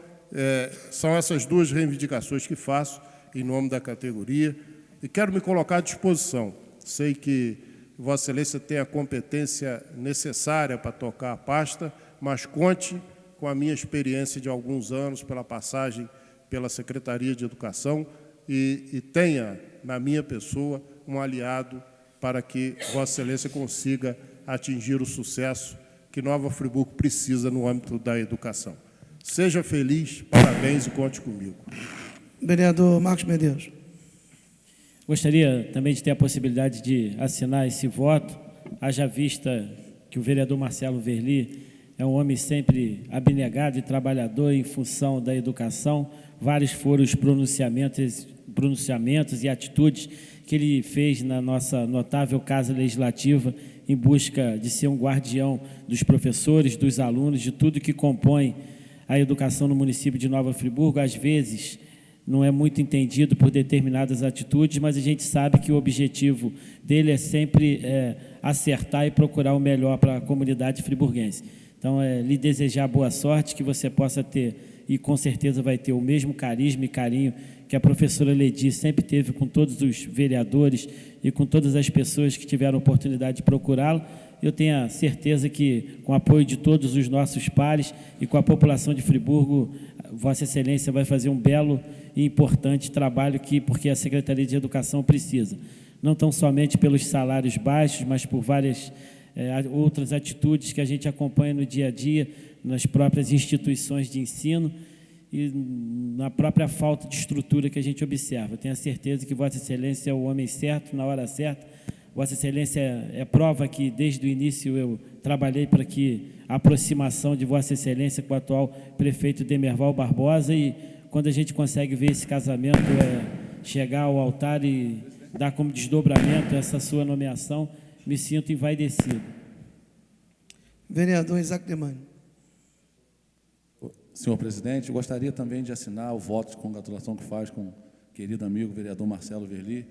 são essas duas reivindicações que faço em nome da categoria e quero me colocar à disposição. Sei que Vossa Excelência tem a competência necessária para tocar a pasta, mas conte com a minha experiência de alguns anos pela passagem pela Secretaria de Educação e tenha, na minha pessoa, um aliado para que Vossa Excelência consiga atingir o sucesso que Nova Friburgo precisa no âmbito da educação. Seja feliz, parabéns e conte comigo. Vereador Marcos Medeiros. Gostaria também de ter a possibilidade de assinar esse voto, haja vista que o vereador Marcelo Verli é um homem sempre abnegado e trabalhador em função da educação. Vários foram os pronunciamentos e atitudes que ele fez na nossa notável Casa Legislativa em busca de ser um guardião dos professores, dos alunos, de tudo que compõe a educação no município de Nova Friburgo. Às vezes, não é muito entendido por determinadas atitudes, mas a gente sabe que o objetivo dele é sempre acertar e procurar o melhor para a comunidade friburguense. Então, lhe desejar boa sorte, que você possa ter, e com certeza vai ter, o mesmo carisma e carinho que a professora Ledi sempre teve com todos os vereadores e com todas as pessoas que tiveram a oportunidade de procurá-lo. Eu tenho a certeza que, com o apoio de todos os nossos pares e com a população de Friburgo, Vossa Excelência vai fazer um belo e importante trabalho porque a Secretaria de Educação precisa. Não tão somente pelos salários baixos, mas por várias outras atitudes que a gente acompanha no dia a dia, nas próprias instituições de ensino e na própria falta de estrutura que a gente observa. Tenho a certeza que Vossa Excelência é o homem certo, na hora certa. Vossa Excelência é prova que, desde o início, eu trabalhei para que a aproximação de Vossa Excelência com o atual prefeito Demerval Barbosa, e quando a gente consegue ver esse casamento chegar ao altar e dar como desdobramento essa sua nomeação, me sinto envaidecido. Vereador Isaac Demani. Senhor presidente, gostaria também de assinar o voto de congratulação que faz com o querido amigo vereador Marcelo Verli.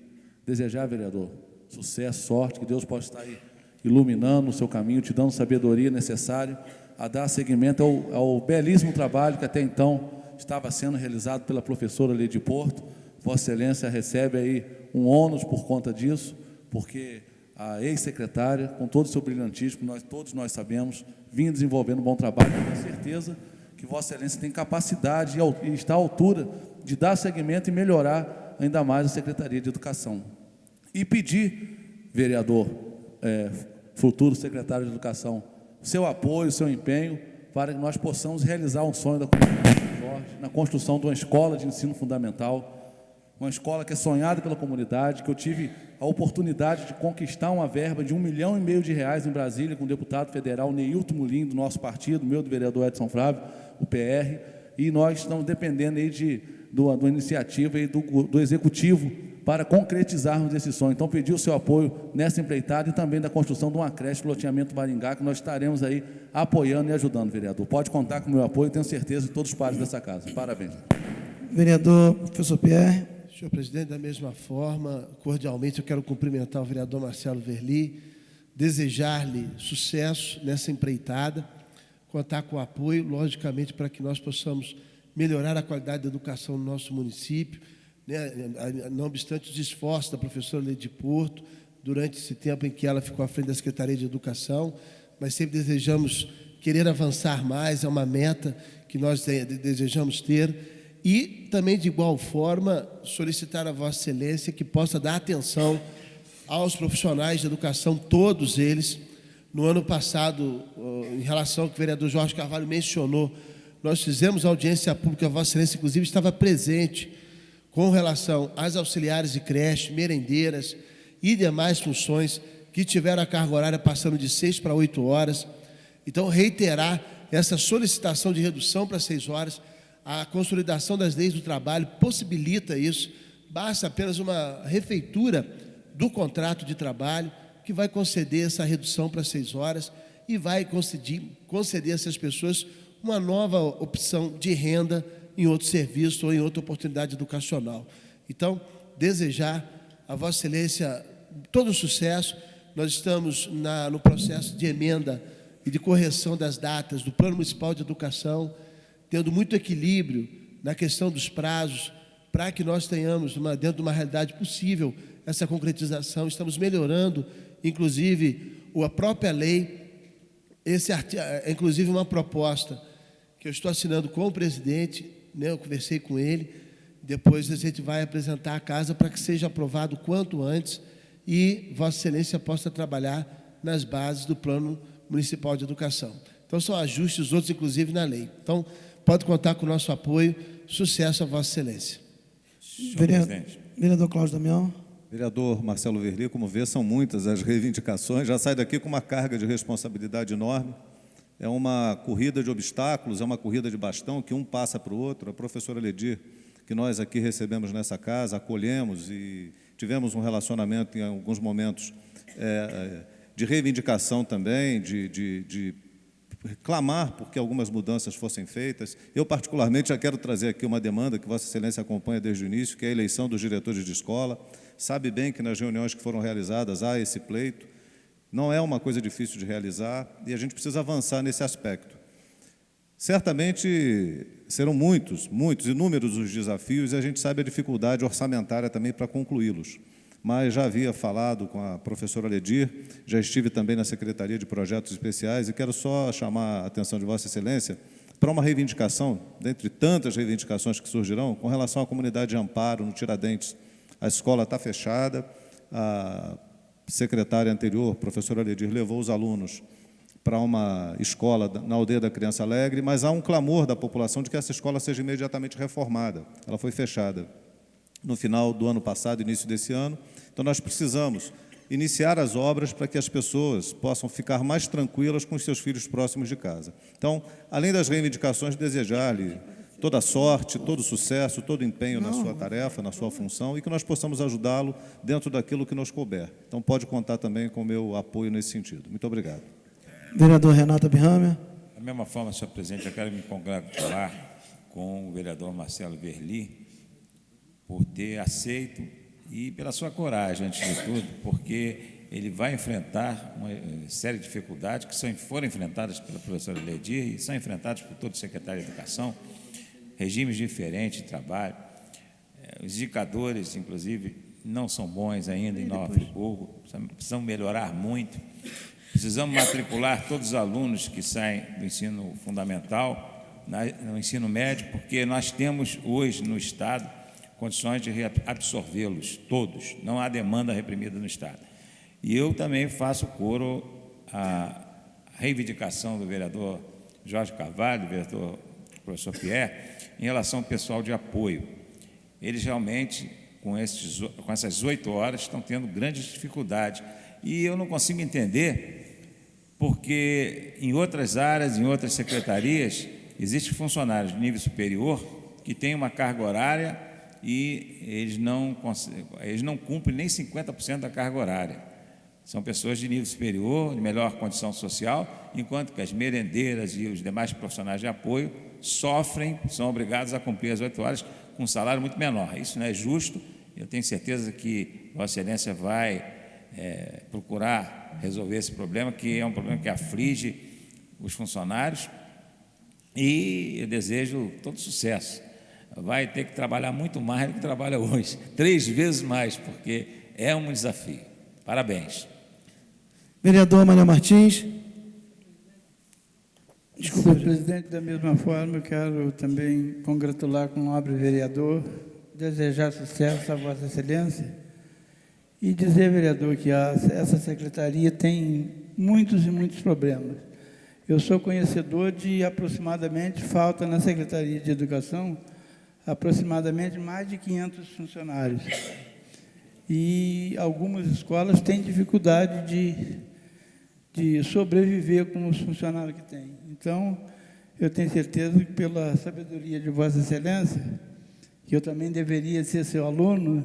Desejar, vereador, sucesso, sorte, que Deus possa estar aí iluminando o seu caminho, te dando sabedoria necessária a dar seguimento ao belíssimo trabalho que até então estava sendo realizado pela professora Ledi Porto. Vossa Excelência recebe aí um ônus por conta disso, porque a ex-secretária, com todo o seu brilhantismo, todos nós sabemos, vinha desenvolvendo um bom trabalho, com certeza que Vossa Excelência tem capacidade e está à altura de dar seguimento e melhorar ainda mais a Secretaria de Educação. E pedir, vereador, futuro secretário de Educação, seu apoio, seu empenho, para que nós possamos realizar um sonho da comunidade de Jorge, na construção de uma escola de ensino fundamental, uma escola que é sonhada pela comunidade, que eu tive a oportunidade de conquistar uma verba de R$ 1,5 milhão em Brasília, com o deputado federal Neilton Mulim, do nosso partido, meu do vereador Edson Flávio, o PR, e nós estamos dependendo aí da iniciativa aí do Executivo para concretizarmos esse sonho. Então, pedir o seu apoio nessa empreitada e também da construção de uma creche do loteamento Maringá, que nós estaremos aí apoiando e ajudando, vereador. Pode contar com o meu apoio, tenho certeza de todos os pares dessa casa. Parabéns. Vereador professor Pierre. Senhor presidente, da mesma forma, cordialmente, eu quero cumprimentar o vereador Marcelo Verli, desejar-lhe sucesso nessa empreitada, contar com o apoio, logicamente, para que nós possamos melhorar a qualidade da educação no nosso município, né? Não obstante os esforços da professora Ledi Porto, durante esse tempo em que ela ficou à frente da Secretaria de Educação, mas sempre desejamos querer avançar mais, é uma meta que nós desejamos ter, e também, de igual forma, solicitar a Vossa Excelência que possa dar atenção aos profissionais de educação, todos eles. No ano passado, em relação ao que o vereador Jorge Carvalho mencionou, nós fizemos audiência pública, a Vossa Excelência, inclusive, estava presente com relação às auxiliares de creche, merendeiras e demais funções que tiveram a carga horária passando de 6 para 8 horas. Então, reiterar essa solicitação de redução para 6 horas, a consolidação das leis do trabalho possibilita isso, basta apenas uma refeitura do contrato de trabalho que vai conceder essa redução para 6 horas e vai conceder a essas pessoas uma nova opção de renda em outro serviço ou em outra oportunidade educacional. Então, desejar a Vossa Excelência todo o sucesso. Nós estamos no processo de emenda e de correção das datas do Plano Municipal de Educação, tendo muito equilíbrio na questão dos prazos, para que nós tenhamos, dentro de uma realidade possível, essa concretização. Estamos melhorando, inclusive, a própria lei. É, inclusive, uma proposta que eu estou assinando com o presidente, né, eu conversei com ele, depois a gente vai apresentar à casa para que seja aprovado quanto antes e Vossa Excelência possa trabalhar nas bases do Plano Municipal de Educação. Então, são ajustes, outros, inclusive, na lei. Então, pode contar com o nosso apoio. Sucesso a Vossa Excelência. Vereador Cláudio Damião. Vereador Marcelo Verli, como vê, são muitas as reivindicações. Já sai daqui com uma carga de responsabilidade enorme. É uma corrida de obstáculos, é uma corrida de bastão que um passa para o outro. A professora Ledi, que nós aqui recebemos nessa casa, acolhemos e tivemos um relacionamento em alguns momentos de reivindicação também, de reclamar porque algumas mudanças fossem feitas. Eu, particularmente, já quero trazer aqui uma demanda que Vossa Excelência acompanha desde o início, que é a eleição dos diretores de escola. Sabe bem que nas reuniões que foram realizadas há esse pleito. Não é uma coisa difícil de realizar e a gente precisa avançar nesse aspecto. Certamente serão muitos, inúmeros os desafios e a gente sabe a dificuldade orçamentária também para concluí-los. Mas já havia falado com a professora Ledir, já estive também na Secretaria de Projetos Especiais e quero só chamar a atenção de Vossa Excelência para uma reivindicação, dentre tantas reivindicações que surgirão, com relação à comunidade de amparo no Tiradentes. A escola está fechada, a secretária anterior, professora Ledir, levou os alunos para uma escola na Aldeia da Criança Alegre, mas há um clamor da população de que essa escola seja imediatamente reformada. Ela foi fechada no final do ano passado, início desse ano. Então, nós precisamos iniciar as obras para que as pessoas possam ficar mais tranquilas com os seus filhos próximos de casa. Então, além das reivindicações, desejar-lhe toda a sorte, todo o sucesso, todo o empenho na sua tarefa, na sua função, e que nós possamos ajudá-lo dentro daquilo que nos couber. Então, pode contar também com o meu apoio nesse sentido. Muito obrigado. Vereador Renato Abirramer. Da mesma forma, senhor presidente, eu quero me congratular com o vereador Marcelo Verli por ter aceito e pela sua coragem, antes de tudo, porque ele vai enfrentar uma série de dificuldades que foram enfrentadas pela professora Ledir e são enfrentadas por todo o secretário de Educação, regimes diferentes de trabalho, os indicadores, inclusive, não são bons ainda em Nova Friburgo, precisam melhorar muito. Precisamos matricular todos os alunos que saem do ensino fundamental, no ensino médio, porque nós temos hoje no Estado condições de absorvê-los todos, não há demanda reprimida no Estado. E eu também faço coro à reivindicação do vereador Jorge Carvalho, do vereador professor Pierre, em relação ao pessoal de apoio. Eles realmente, com essas 8 horas, estão tendo grandes dificuldades. E eu não consigo entender porque em outras áreas, em outras secretarias, existem funcionários de nível superior que têm uma carga horária e eles não cumprem nem 50% da carga horária. São pessoas de nível superior, de melhor condição social, enquanto que as merendeiras e os demais profissionais de apoio sofrem, são obrigados a cumprir as 8 horas com um salário muito menor. Isso não é justo. Eu tenho certeza que Vossa Excelência vai procurar resolver esse problema, que é um problema que aflige os funcionários, e eu desejo todo sucesso. Vai ter que trabalhar muito mais do que trabalha hoje, 3 vezes mais, porque é um desafio. Parabéns. Vereador Maria Martins. Desculpa, senhor presidente, da mesma forma, eu quero também congratular com o nobre vereador, desejar sucesso a Vossa Excelência e dizer, vereador, que essa secretaria tem muitos e muitos problemas. Eu sou conhecedor de aproximadamente, falta na Secretaria de Educação, aproximadamente mais de 500 funcionários. E algumas escolas têm dificuldade de sobreviver com os funcionários que têm. Então, eu tenho certeza que, pela sabedoria de Vossa Excelência, que eu também deveria ser seu aluno,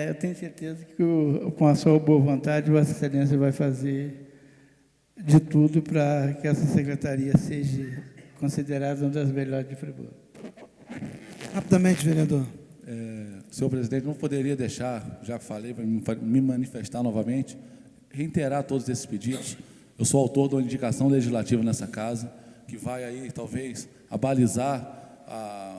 eu tenho certeza que, com a sua boa vontade, Vossa Excelência vai fazer de tudo para que essa secretaria seja considerada uma das melhores de Friburgo. Rapidamente, vereador. Senhor presidente, não poderia deixar, já falei, para me manifestar novamente, reiterar todos esses pedidos. Eu sou autor de uma indicação legislativa nessa casa, que vai aí, talvez, abalizar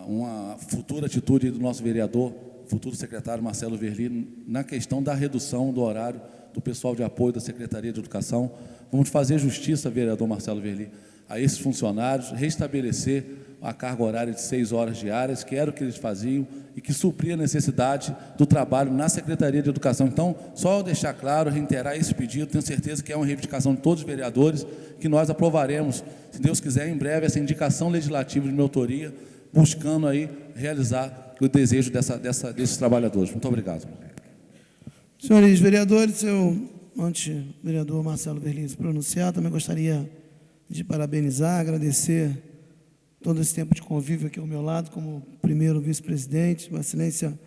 uma futura atitude do nosso vereador, futuro secretário Marcelo Verli, na questão da redução do horário do pessoal de apoio da Secretaria de Educação. Vamos fazer justiça, vereador Marcelo Verli, a esses funcionários, restabelecer a carga horária de 6 horas diárias, que era o que eles faziam e que supria a necessidade do trabalho na Secretaria de Educação. Então, só deixar claro, reiterar esse pedido, tenho certeza que é uma reivindicação de todos os vereadores, que nós aprovaremos, se Deus quiser, em breve, essa indicação legislativa de minha autoria, buscando aí realizar o desejo desses trabalhadores. Muito obrigado. Senhores vereadores, antes do vereador Marcelo Verli se pronunciar, também gostaria de parabenizar, agradecer todo esse tempo de convívio aqui ao meu lado, como primeiro vice-presidente. Vossa Excelência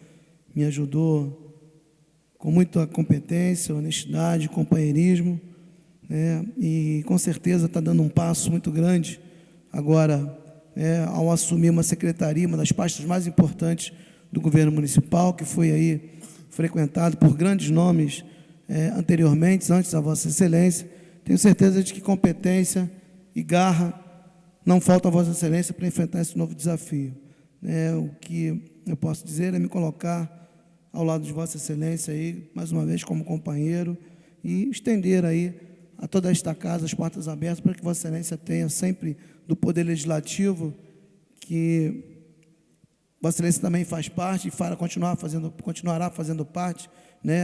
me ajudou com muita competência, honestidade, companheirismo, né? E com certeza está dando um passo muito grande agora, ao assumir uma secretaria, uma das pastas mais importantes do governo municipal, que foi aí frequentado por grandes nomes anteriormente, antes da Vossa Excelência. Tenho certeza de que competência e garra não faltam a Vossa Excelência para enfrentar esse novo desafio. O que eu posso dizer é me colocar ao lado de Vossa Excelência, aí, mais uma vez, como companheiro, e estender aí a toda esta casa as portas abertas para que Vossa Excelência tenha sempre do Poder Legislativo, que Vossa Excelência também faz parte e continuará fazendo parte,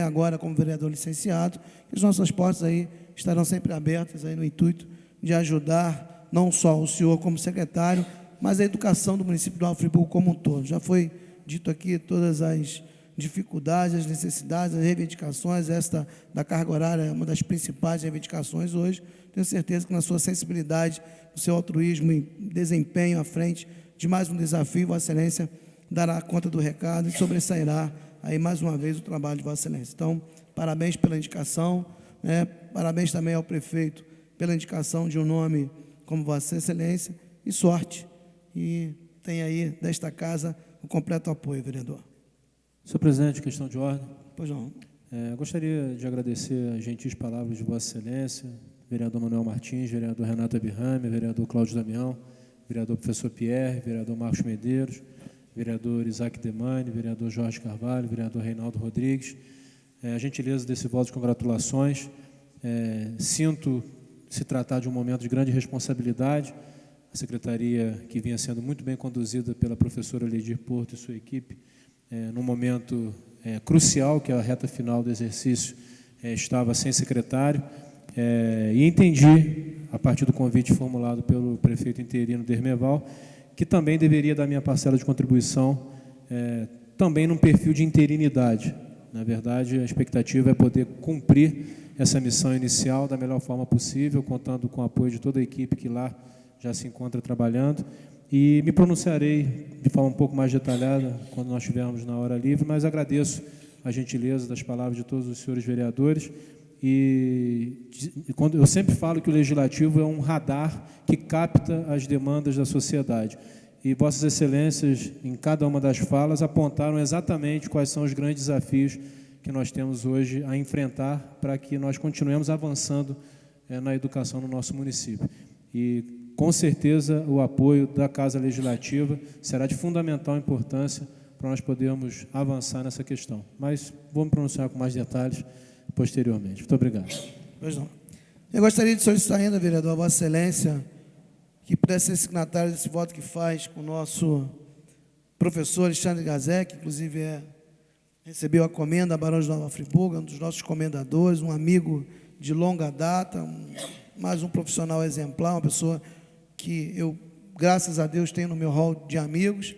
agora como vereador licenciado, que as nossas portas aí estarão sempre abertas aí no intuito de ajudar não só o senhor como secretário, mas a educação do município de Nova Friburgo como um todo. Já foi dito aqui todas as dificuldades, as necessidades, as reivindicações. Esta da carga horária é uma das principais reivindicações hoje. Tenho certeza que na sua sensibilidade, no seu altruísmo e desempenho à frente de mais um desafio, Vossa Excelência dará conta do recado e sobressairá aí mais uma vez o trabalho de Vossa Excelência. Então, parabéns pela indicação, parabéns também ao prefeito pela indicação de um nome como Vossa Excelência, e sorte. E tem aí desta casa o completo apoio, vereador. Senhor presidente, questão de ordem. Pois não. Gostaria de agradecer as gentis palavras de Vossa Excelência, vereador Manuel Martins, vereador Renato Abirrame, vereador Cláudio Damião, vereador professor Pierre, vereador Marcos Medeiros, vereador Isaac Demani, vereador Jorge Carvalho, vereador Reinaldo Rodrigues. A gentileza desse voto de congratulações. Sinto se tratar de um momento de grande responsabilidade. A secretaria, que vinha sendo muito bem conduzida pela professora Ledir Porto e sua equipe, num momento crucial, que é a reta final do exercício, estava sem secretário, e entendi, a partir do convite formulado pelo prefeito interino Dermeval, que também deveria dar minha parcela de contribuição, também num perfil de interinidade. Na verdade, a expectativa é poder cumprir essa missão inicial da melhor forma possível, contando com o apoio de toda a equipe que lá já se encontra trabalhando, e me pronunciarei de forma um pouco mais detalhada quando nós estivermos na hora livre, mas agradeço a gentileza das palavras de todos os senhores vereadores, e quando eu sempre falo que o Legislativo é um radar que capta as demandas da sociedade, e Vossas Excelências, em cada uma das falas, apontaram exatamente quais são os grandes desafios que nós temos hoje a enfrentar para que nós continuemos avançando na educação no nosso município. E, com certeza, o apoio da Casa Legislativa será de fundamental importância para nós podermos avançar nessa questão. Mas vou me pronunciar com mais detalhes posteriormente. Muito obrigado. Pois não. Eu gostaria de solicitar ainda, vereador, a Vossa Excelência, que pudesse ser signatário desse voto que faz com o nosso professor Alexandre Gazé, que inclusive recebeu a comenda Barão de Nova Friburgo, um dos nossos comendadores, um amigo de longa data, mais um profissional exemplar, uma pessoa que eu, graças a Deus, tenho no meu hall de amigos.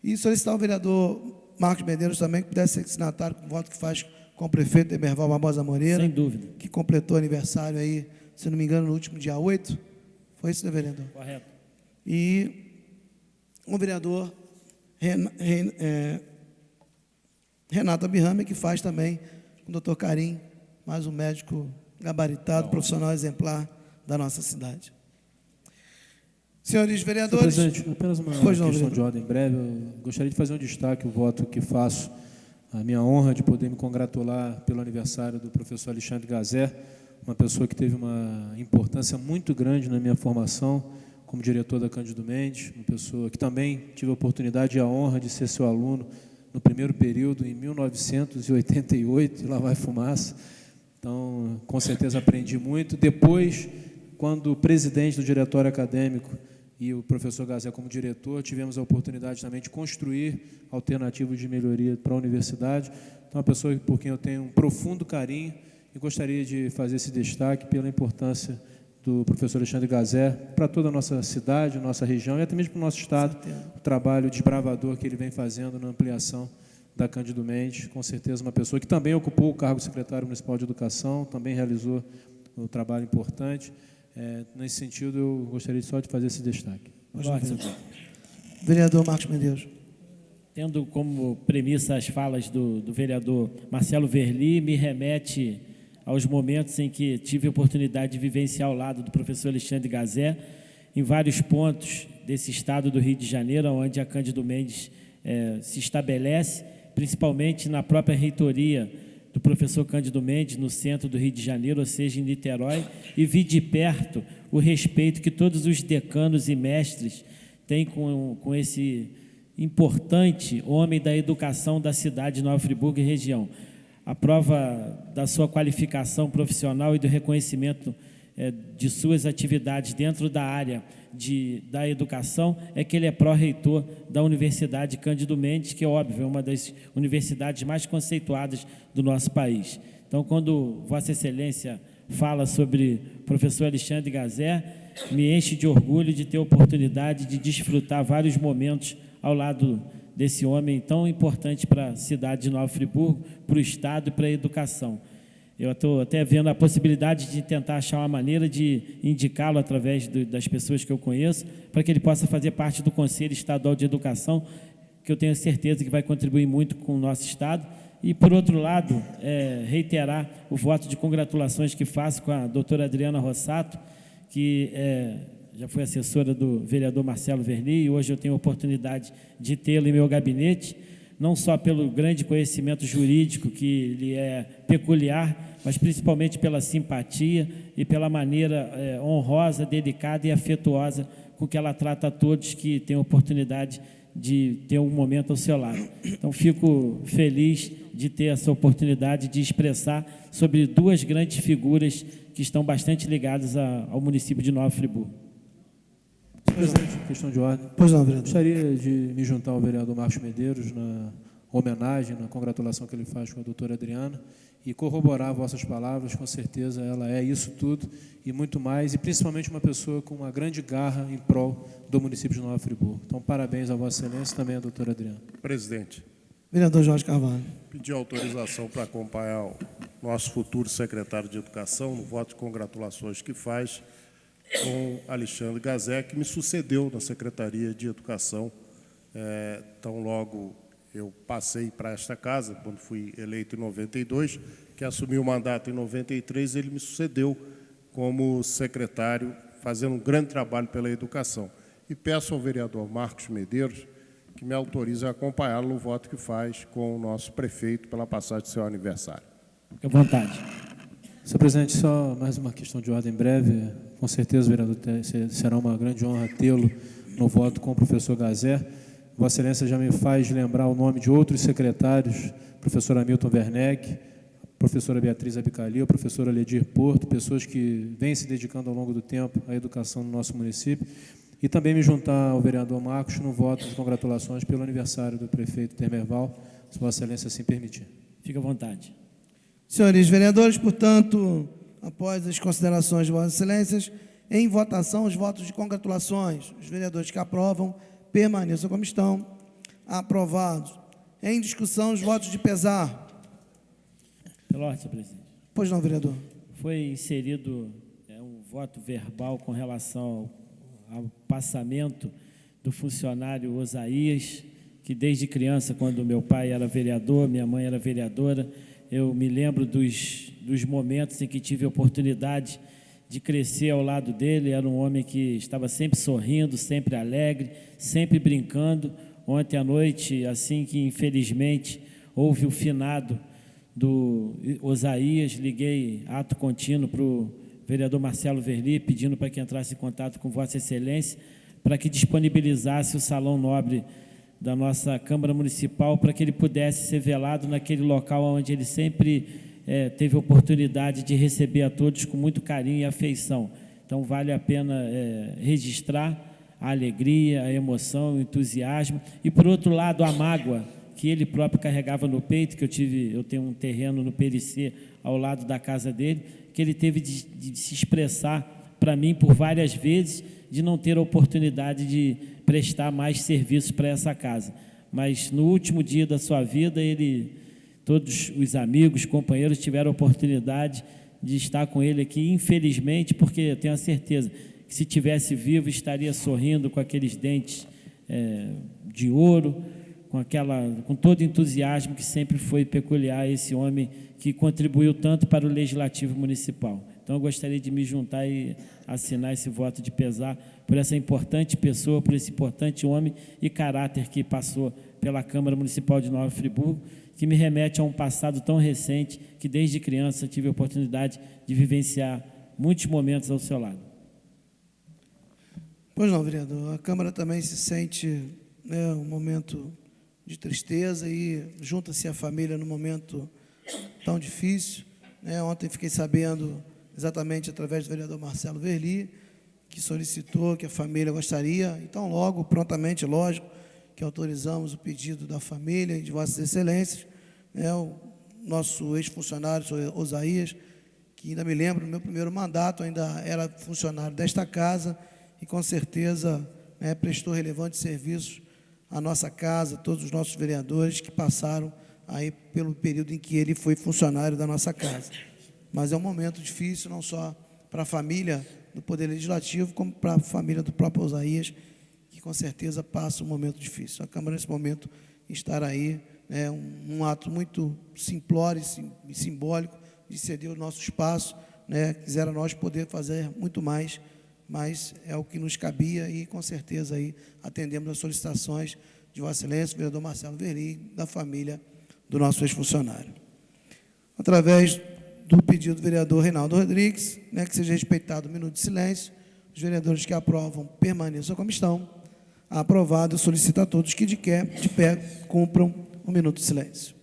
E solicitar ao vereador Marcos Medeiros também, que pudesse ser signatário com o voto que faz com o prefeito Eberval Barbosa Moreira. Sem dúvida. Que completou aniversário aí, se não me engano, no último dia 8. Foi isso, né, vereador? Correto. E o vereador Renato Abirrame, que faz também com o doutor Carim, mais um médico gabaritado, profissional exemplar da nossa cidade. Senhores vereadores... Senhor presidente, apenas uma questão de ordem breve. Eu gostaria de fazer um destaque, o voto que faço, a minha honra de poder me congratular pelo aniversário do professor Alexandre Gazé, uma pessoa que teve uma importância muito grande na minha formação como diretor da Cândido Mendes, uma pessoa que também tive a oportunidade e a honra de ser seu aluno no primeiro período, em 1988, e lá vai fumaça. Então, com certeza aprendi muito. Depois, quando o presidente do diretório acadêmico e o professor Gazé como diretor, tivemos a oportunidade também de construir alternativas de melhoria para a universidade. Então, uma pessoa por quem eu tenho um profundo carinho e gostaria de fazer esse destaque pela importância do professor Alexandre Gazé para toda a nossa cidade, nossa região e até mesmo para o nosso estado, o trabalho desbravador que ele vem fazendo na ampliação da Cândido Mendes. Com certeza uma pessoa que também ocupou o cargo de secretário municipal de educação, também realizou um trabalho importante. Nesse sentido, eu gostaria só de fazer esse destaque. Vereador Marcos Medeiros. Tendo como premissa as falas do vereador Marcelo Verli, me remete aos momentos em que tive a oportunidade de vivenciar ao lado do professor Alexandre Gazé, em vários pontos desse estado do Rio de Janeiro, onde a Cândido Mendes se estabelece, principalmente na própria reitoria do professor Cândido Mendes no centro do Rio de Janeiro, ou seja, em Niterói, e vi de perto o respeito que todos os decanos e mestres têm com esse importante homem da educação da cidade de Nova Friburgo e região. A prova da sua qualificação profissional e do reconhecimento de suas atividades dentro da área da educação é que ele é pró-reitor da Universidade Cândido Mendes, que é óbvio, é uma das universidades mais conceituadas do nosso país. Então, quando Vossa Excelência fala sobre o professor Alexandre Gazé, me enche de orgulho de ter a oportunidade de desfrutar vários momentos ao lado desse homem tão importante para a cidade de Nova Friburgo, para o Estado e para a educação. Eu estou até vendo a possibilidade de tentar achar uma maneira de indicá-lo através das pessoas que eu conheço, para que ele possa fazer parte do Conselho Estadual de Educação, que eu tenho certeza que vai contribuir muito com o nosso Estado. E, por outro lado, reiterar o voto de congratulações que faço com a doutora Adriana Rossato, que já foi assessora do vereador Marcelo Verli, e hoje eu tenho a oportunidade de tê-lo em meu gabinete, não só pelo grande conhecimento jurídico que lhe é peculiar, mas principalmente pela simpatia e pela maneira honrosa, delicada e afetuosa com que ela trata a todos que têm a oportunidade de ter um momento ao seu lado. Então, fico feliz de ter essa oportunidade de expressar sobre duas grandes figuras que estão bastante ligadas ao município de Nova Friburgo. Presidente, questão de ordem. Pois não, vereador. Gostaria de me juntar ao vereador Marcos Medeiros na homenagem, na congratulação que ele faz com a doutora Adriana e corroborar vossas palavras. Com certeza ela é isso tudo e muito mais, e principalmente uma pessoa com uma grande garra em prol do município de Nova Friburgo. Então, parabéns a Vossa Excelência e também à doutora Adriana. Presidente. Vereador Jorge Carvalho. Pedir autorização para acompanhar o nosso futuro secretário de Educação no voto de congratulações que faz com Alexandre Gazé, que me sucedeu na Secretaria de Educação. Tão logo eu passei para esta casa, quando fui eleito em 92, que assumi o mandato em 93, ele me sucedeu como secretário, fazendo um grande trabalho pela educação. E peço ao vereador Marcos Medeiros que me autorize a acompanhá-lo no voto que faz com o nosso prefeito pela passagem do seu aniversário. Fique à vontade. Senhor presidente, só mais uma questão de ordem breve. Com certeza, vereador, será uma grande honra tê-lo no voto com o professor Gazé. Vossa Excelência já me faz lembrar o nome de outros secretários, professor Hamilton Werneck, professora Beatriz Abicalil, professora Ledir Porto, pessoas que vêm se dedicando ao longo do tempo à educação no nosso município. E também me juntar ao vereador Marcos no voto de congratulações pelo aniversário do prefeito Temerval, se Vossa Excelência assim permitir. Fique à vontade. Senhores vereadores, portanto, após as considerações de Vossas Excelências, em votação os votos de congratulações. Os vereadores que aprovam permaneçam como estão. Aprovados. Em discussão, os votos de pesar. Pela ordem, senhor presidente. Pois não, vereador. Foi inserido um voto verbal com relação ao passamento do funcionário Osaías, que desde criança, quando meu pai era vereador, minha mãe era vereadora, eu me lembro dos momentos em que tive a oportunidade de crescer ao lado dele. Era um homem que estava sempre sorrindo, sempre alegre, sempre brincando. Ontem à noite, assim que infelizmente houve o finado do Osaías, liguei ato contínuo para o vereador Marcelo Verli, pedindo para que entrasse em contato com Vossa Excelência, para que disponibilizasse o Salão Nobre da nossa Câmara Municipal, para que ele pudesse ser velado naquele local onde ele sempre teve a oportunidade de receber a todos com muito carinho e afeição. Então, vale a pena registrar a alegria, a emoção, o entusiasmo e, por outro lado, a mágoa que ele próprio carregava no peito, que eu tenho um terreno no PLC ao lado da casa dele, que ele teve de se expressar para mim por várias vezes, de não ter a oportunidade de prestar mais serviços para essa casa. Mas no último dia da sua vida, todos os amigos, companheiros tiveram a oportunidade de estar com ele aqui, infelizmente, porque eu tenho a certeza que se tivesse vivo, estaria sorrindo com aqueles dentes de ouro, com todo o entusiasmo que sempre foi peculiar a esse homem que contribuiu tanto para o Legislativo Municipal. Então, eu gostaria de me juntar e assinar esse voto de pesar por essa importante pessoa, por esse importante homem e caráter que passou pela Câmara Municipal de Nova Friburgo, que me remete a um passado tão recente que, desde criança, tive a oportunidade de vivenciar muitos momentos ao seu lado. Pois não, vereador. A Câmara também se sente, né, um momento de tristeza e junta-se a família num momento tão difícil. Né? Ontem fiquei sabendo, exatamente através do vereador Marcelo Verli, que solicitou que a família gostaria, então logo, prontamente, lógico, que autorizamos o pedido da família e de Vossas Excelências, né, o nosso ex-funcionário, o senhor Osaías, que ainda me lembro, no meu primeiro mandato, ainda era funcionário desta casa e, com certeza, né, prestou relevantes serviços à nossa casa, todos os nossos vereadores que passaram aí pelo período em que ele foi funcionário da nossa casa. Mas é um momento difícil, não só para a família do Poder Legislativo, como para a família do próprio Osaías, que com certeza passa um momento difícil. A Câmara, nesse momento, estará aí, né, um ato muito simplório e simbólico de ceder o nosso espaço, né, quisera nós poder fazer muito mais, mas é o que nos cabia e, com certeza, aí atendemos as solicitações de Vossa Excelência, o vereador Marcelo Verli, da família do nosso ex-funcionário. Através do pedido do vereador Reinaldo Rodrigues, né, que seja respeitado o minuto de silêncio. Os vereadores que aprovam permaneçam como estão. Aprovado, eu solicito a todos que de pé cumpram o minuto de silêncio.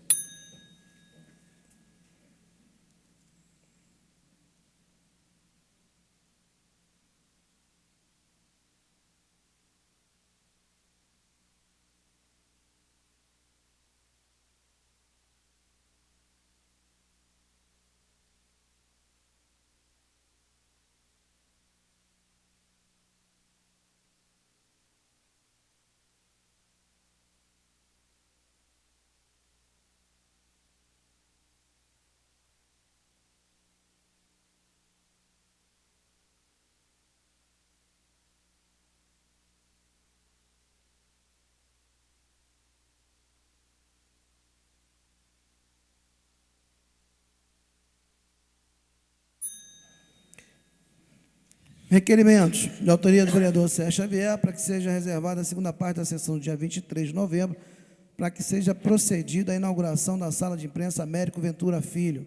Requerimentos de autoria do vereador Sérgio Xavier para que seja reservada a segunda parte da sessão do dia 23 de novembro, para que seja procedida a inauguração da sala de imprensa Américo Ventura Filho.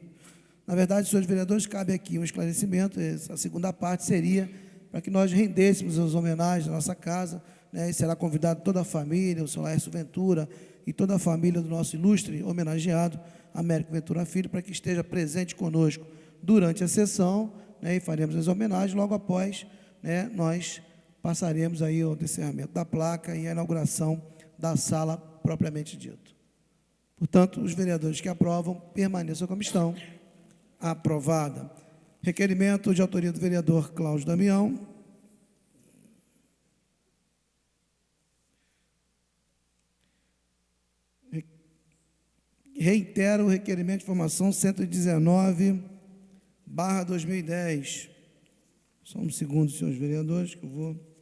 Na verdade, senhores vereadores, cabe aqui um esclarecimento. A segunda parte seria para que nós rendêssemos as homenagens da nossa casa, né, e será convidado toda a família, o senhor Laércio Ventura e toda a família do nosso ilustre homenageado, Américo Ventura Filho, para que esteja presente conosco durante a sessão, né, e faremos as homenagens. Logo após, né, nós passaremos aí ao encerramento da placa e a inauguração da sala propriamente dito. Portanto, os vereadores que aprovam permaneçam como estão. Aprovada. Requerimento de autoria do vereador Cláudio Damião. Reitero o requerimento de informação 119/2010. Só um segundo, senhores vereadores, que eu vou...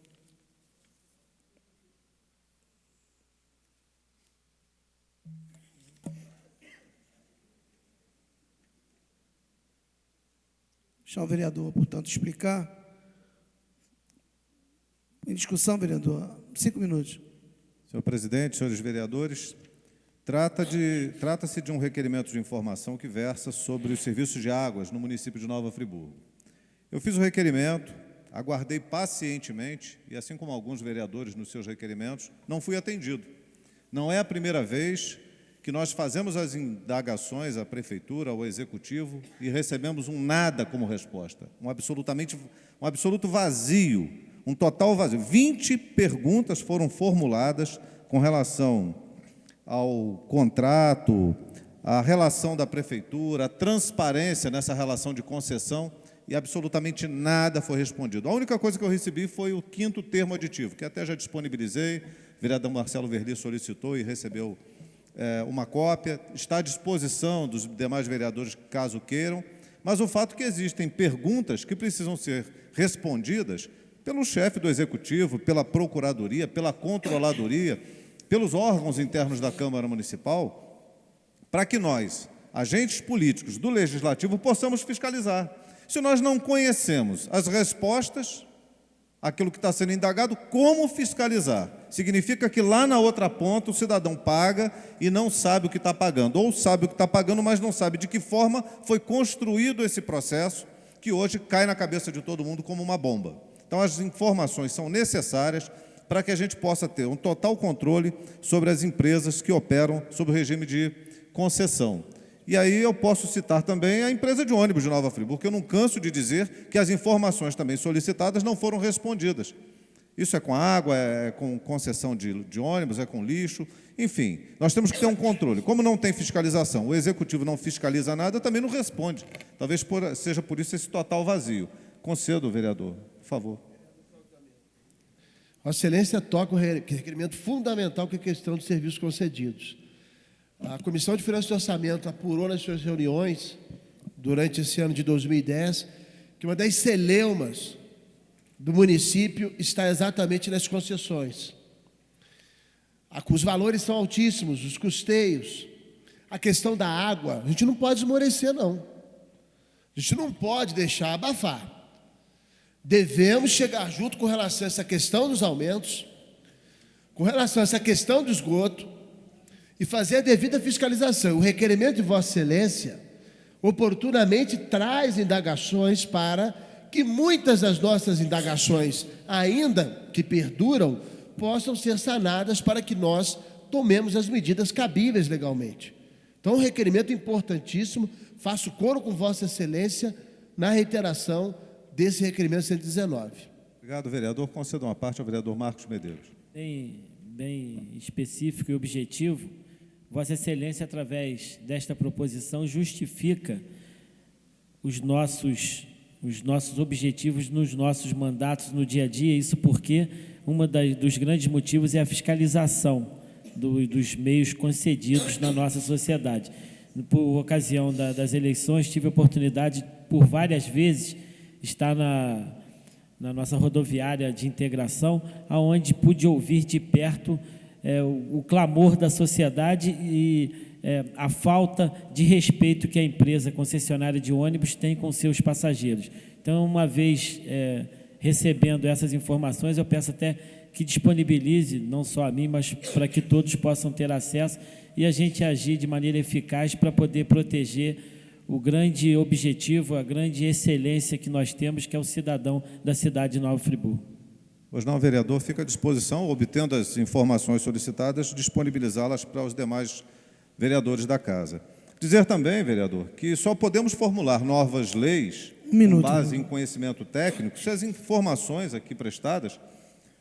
Deixar o vereador, portanto, explicar. Em discussão, vereador, 5 minutos. Senhor presidente, senhores vereadores, trata-se de um requerimento de informação que versa sobre os serviços de águas no município de Nova Friburgo. Eu fiz o requerimento, aguardei pacientemente, e assim como alguns vereadores nos seus requerimentos, não fui atendido. Não é a primeira vez que nós fazemos as indagações à prefeitura, ao executivo, e recebemos um nada como resposta, um absoluto vazio, um total vazio. 20 perguntas foram formuladas com relação ao contrato, à relação da prefeitura, a transparência nessa relação de concessão, e absolutamente nada foi respondido. A única coisa que eu recebi foi o 5º termo aditivo, que até já disponibilizei, o vereador Marcelo Verli solicitou e recebeu uma cópia, está à disposição dos demais vereadores, caso queiram, mas o fato é que existem perguntas que precisam ser respondidas pelo chefe do Executivo, pela Procuradoria, pela Controladoria, pelos órgãos internos da Câmara Municipal, para que nós, agentes políticos do Legislativo, possamos fiscalizar. Se nós não conhecemos as respostas àquilo que está sendo indagado, como fiscalizar? Significa que lá na outra ponta o cidadão paga e não sabe o que está pagando, ou sabe o que está pagando, mas não sabe de que forma foi construído esse processo, que hoje cai na cabeça de todo mundo como uma bomba. Então, as informações são necessárias para que a gente possa ter um total controle sobre as empresas que operam sob o regime de concessão. E aí eu posso citar também a empresa de ônibus de Nova Friburgo, porque eu não canso de dizer que as informações também solicitadas não foram respondidas. Isso é com água, é com concessão de ônibus, é com lixo, enfim, nós temos que ter um controle. Como não tem fiscalização, o Executivo não fiscaliza nada, também não responde. Talvez seja por isso esse total vazio. Concedo, vereador, por favor. Vossa Excelência toca o requerimento fundamental, que é a questão dos serviços concedidos. A Comissão de Finanças e Orçamento apurou nas suas reuniões, durante esse ano de 2010, que uma das celeumas do município está exatamente nas concessões. Os valores são altíssimos, os custeios, a questão da água, a gente não pode esmorecer, não. A gente não pode deixar abafar. Devemos chegar junto com relação a essa questão dos aumentos, com relação a essa questão do esgoto, e fazer a devida fiscalização. O requerimento de Vossa Excelência oportunamente traz indagações para que muitas das nossas indagações, ainda que perduram, possam ser sanadas para que nós tomemos as medidas cabíveis legalmente. Então, um requerimento importantíssimo, faço coro com Vossa Excelência na reiteração desse requerimento 119. Obrigado, vereador. Concedo uma parte ao vereador Marcos Medeiros. Bem específico e objetivo, Vossa Excelência, através desta proposição, justifica os nossos objetivos nos nossos mandatos no dia a dia, isso porque dos grandes motivos é a fiscalização dos meios concedidos na nossa sociedade. Por ocasião das eleições, tive a oportunidade, por várias vezes, estar na nossa rodoviária de integração, onde pude ouvir de perto o clamor da sociedade e a falta de respeito que a empresa concessionária de ônibus tem com seus passageiros. Então, uma vez recebendo essas informações, eu peço até que disponibilize, não só a mim, mas para que todos possam ter acesso e a gente agir de maneira eficaz para poder proteger o grande objetivo, a grande excelência que nós temos, que é o cidadão da cidade de Nova Friburgo. Pois não, vereador, fica à disposição, obtendo as informações solicitadas, disponibilizá-las para os demais vereadores da Casa. Dizer também, vereador, que só podemos formular novas leis com base em conhecimento técnico se as informações aqui prestadas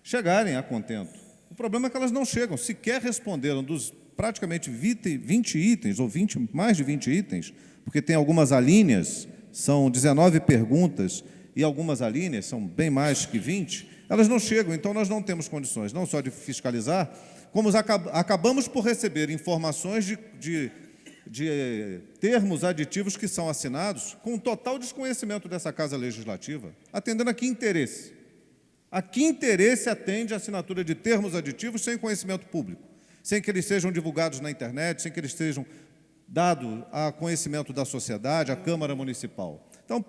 chegarem a contento. O problema é que elas não chegam, sequer responderam dos praticamente 20 itens, ou mais de 20 itens, porque tem algumas alíneas, são 19 perguntas, e algumas alíneas são bem mais que 20, elas não chegam, então nós não temos condições, não só de fiscalizar, como acabamos por receber informações de termos aditivos que são assinados com total desconhecimento dessa Casa Legislativa, atendendo a que interesse? A que interesse atende a assinatura de termos aditivos sem conhecimento público, sem que eles sejam divulgados na internet, sem que eles sejam dados a conhecimento da sociedade, à Câmara Municipal? Então,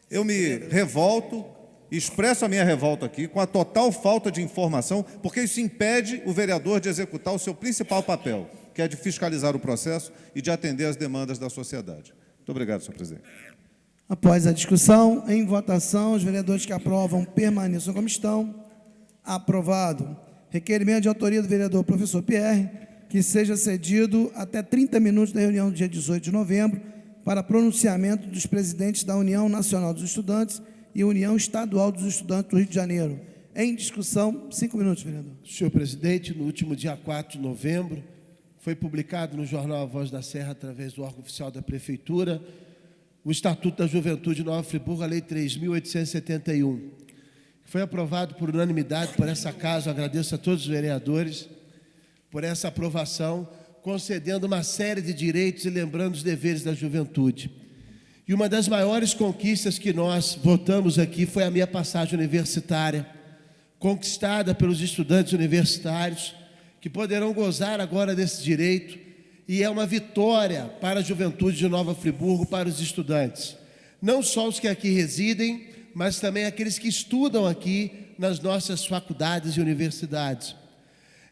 eu me revolto, expresso a minha revolta aqui com a total falta de informação, porque isso impede o vereador de executar o seu principal papel, que é de fiscalizar o processo e de atender às demandas da sociedade. Muito obrigado, senhor presidente. Após a discussão, em votação, os vereadores que aprovam permaneçam como estão. Aprovado. Requerimento de autoria do vereador professor Pierre, que seja cedido até 30 minutos da reunião do dia 18 de novembro para pronunciamento dos presidentes da União Nacional dos Estudantes e União Estadual dos Estudantes do Rio de Janeiro. Em discussão, 5 minutos, vereador. Senhor presidente, no último dia 4 de novembro, foi publicado no jornal A Voz da Serra, através do órgão oficial da Prefeitura, o Estatuto da Juventude de Nova Friburgo, a Lei 3.871, que foi aprovado por unanimidade por essa casa. Eu agradeço a todos os vereadores por essa aprovação, concedendo uma série de direitos e lembrando os deveres da juventude. E uma das maiores conquistas que nós votamos aqui foi a minha passagem universitária, conquistada pelos estudantes universitários, que poderão gozar agora desse direito, e é uma vitória para a juventude de Nova Friburgo, para os estudantes. Não só os que aqui residem, mas também aqueles que estudam aqui nas nossas faculdades e universidades.